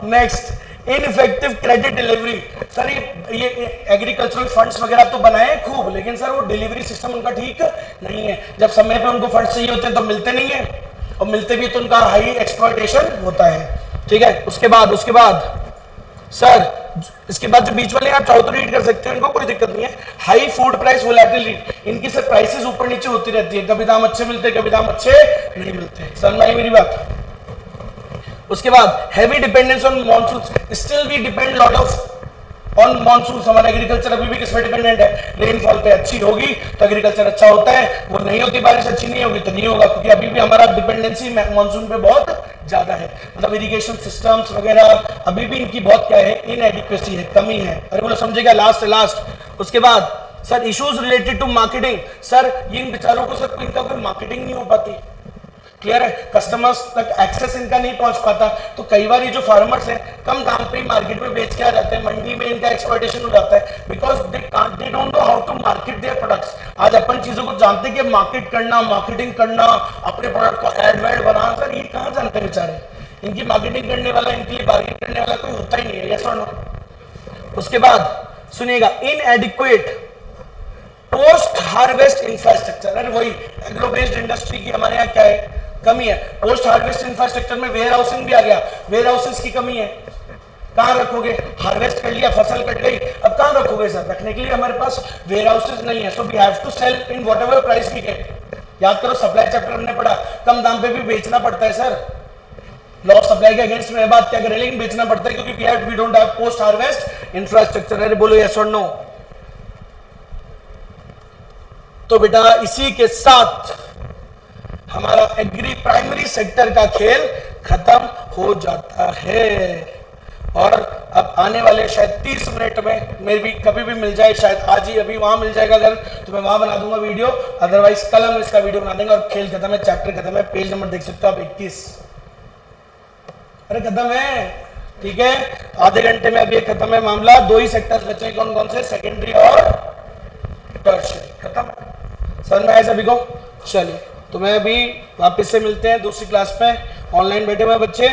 Next, ineffective credit delivery, sir ये एग्रीकल्चरल फंड्स वगैरह तो बनाए खूब, लेकिन सर वो डिलीवरी सिस्टम उनका ठीक नहीं है। जब समय पे उनको फंड्स चाहिए होते हैं तो मिलते नहीं है, और मिलते भी तो उनका हाई एक्सप्लॉयटेशन होता है। ठीक है, उसके बाद सर इसके बाद जो बीच वाले आप चाहो तो रीड कर सकते हैं, इनको कोई दिक्कत नहीं है। हाई फूड प्राइस वोलेटिलिटी, इनकी सर प्राइसेस ऊपर नीचे होती रहती है, कभी दाम अच्छे मिलते हैं, कभी दाम अच्छे नहीं मिलते। समझ में आई मेरी बात। उसके बाद heavy dependence on monsoon, still we depend lot of on monsoon. हमारा एग्रीकल्चर अभी भी किस पे डिपेंडेंट है, रेनफॉल पे अच्छी होगी तो एग्रीकल्चर अच्छा होता है, वो नहीं होती बारिश अच्छी नहीं होगी तो नहीं होगा, क्योंकि अभी भी हमारा डिपेंडेंसी मॉनसून पे बहुत ज्यादा है। मतलब इरिगेशन सिस्टम्स वगैरह अभी भी इनकी बहुत क्या है, इनएडिक्वेसी है, कमी है। अरे बोलो समझेगा, लास्ट। उसके बाद sir issues related to marketing, sir इन बेचारों को सर इनका कोई मार्केटिंग नहीं हो पाती। क्लियर है, कस्टमर्स तक एक्सेस इनका नहीं पहुंच पाता, तो कई बार ये जो फार्मर्स हैं कम दाम पे मार्केट में बेच के आ जाते हैं, मंडी में इनका एक्सप्लॉयटेशन हो जाता है, because they don't know how to market their products. आज अपन चीजों को जानते हैं कि मार्केट करना, मार्केटिंग करना, अपने प्रोडक्ट को एड वैड बनाना, सर ये कहाँ जानते हैं बेचारे। इनकी मार्केटिंग करने वाला, इनके लिए बार्गेन करने वाला कोई होता ही नहीं है, यस और नो। उसके बाद सुनिएगा, इनएडिक्वेट पोस्ट हार्वेस्ट इंफ्रास्ट्रक्चर, अरे वही एग्रो बेस्ड इंडस्ट्री की हमारे यहाँ क्या है, कमी है। पोस्ट हार्वेस्ट इंफ्रास्ट्रक्चर में वेयर हाउसिंग भी आ गया, वेयर हाउसेस की कमी है। कहाँ रखोगे? हार्वेस्ट कर लिया, फसल कट गई, अब कहाँ रखोगे सर? रखने के लिए हमारे पास वेयर हाउसेज नहीं है, so we have to sell in whatever price we get. याद करो सप्लाई चैप्टर हमने पढ़ा, कम दाम पे भी बेचना पड़ता है सर, लॉ ऑफ सप्लाई के अगेंस्ट में बात क्या करें, लेकिन बेचना पड़ता है क्योंकि we don't have post harvest infrastructure. अरे बोलो यस और नो। तो बेटा इसी के साथ हमारा एग्री प्राइमरी सेक्टर का खेल खत्म हो जाता है। और अब आने वाले शायद 30 मिनट में मेरे भी कभी भी मिल जाए, शायद आज ही अभी वहां मिल जाएगा अगर, तो मैं वहां बना दूंगा वीडियो, अदरवाइज कल हम इसका वीडियो बना देंगे। और खेल खत्म है, चैप्टर खत्म है, पेज नंबर देख सकते हो आप 21। अरे खत्म है, ठीक है, आधे घंटे में अब ये खत्म है मामला। 2 ही सेक्टर्स बचे, कौन कौन से? सेकेंडरी और टर्शियरी। खत्म है, समझ में आया सभी को? चलिए, तो मैं अभी वापस से मिलते हैं दूसरी क्लास में। ऑनलाइन बैठे हुए बच्चे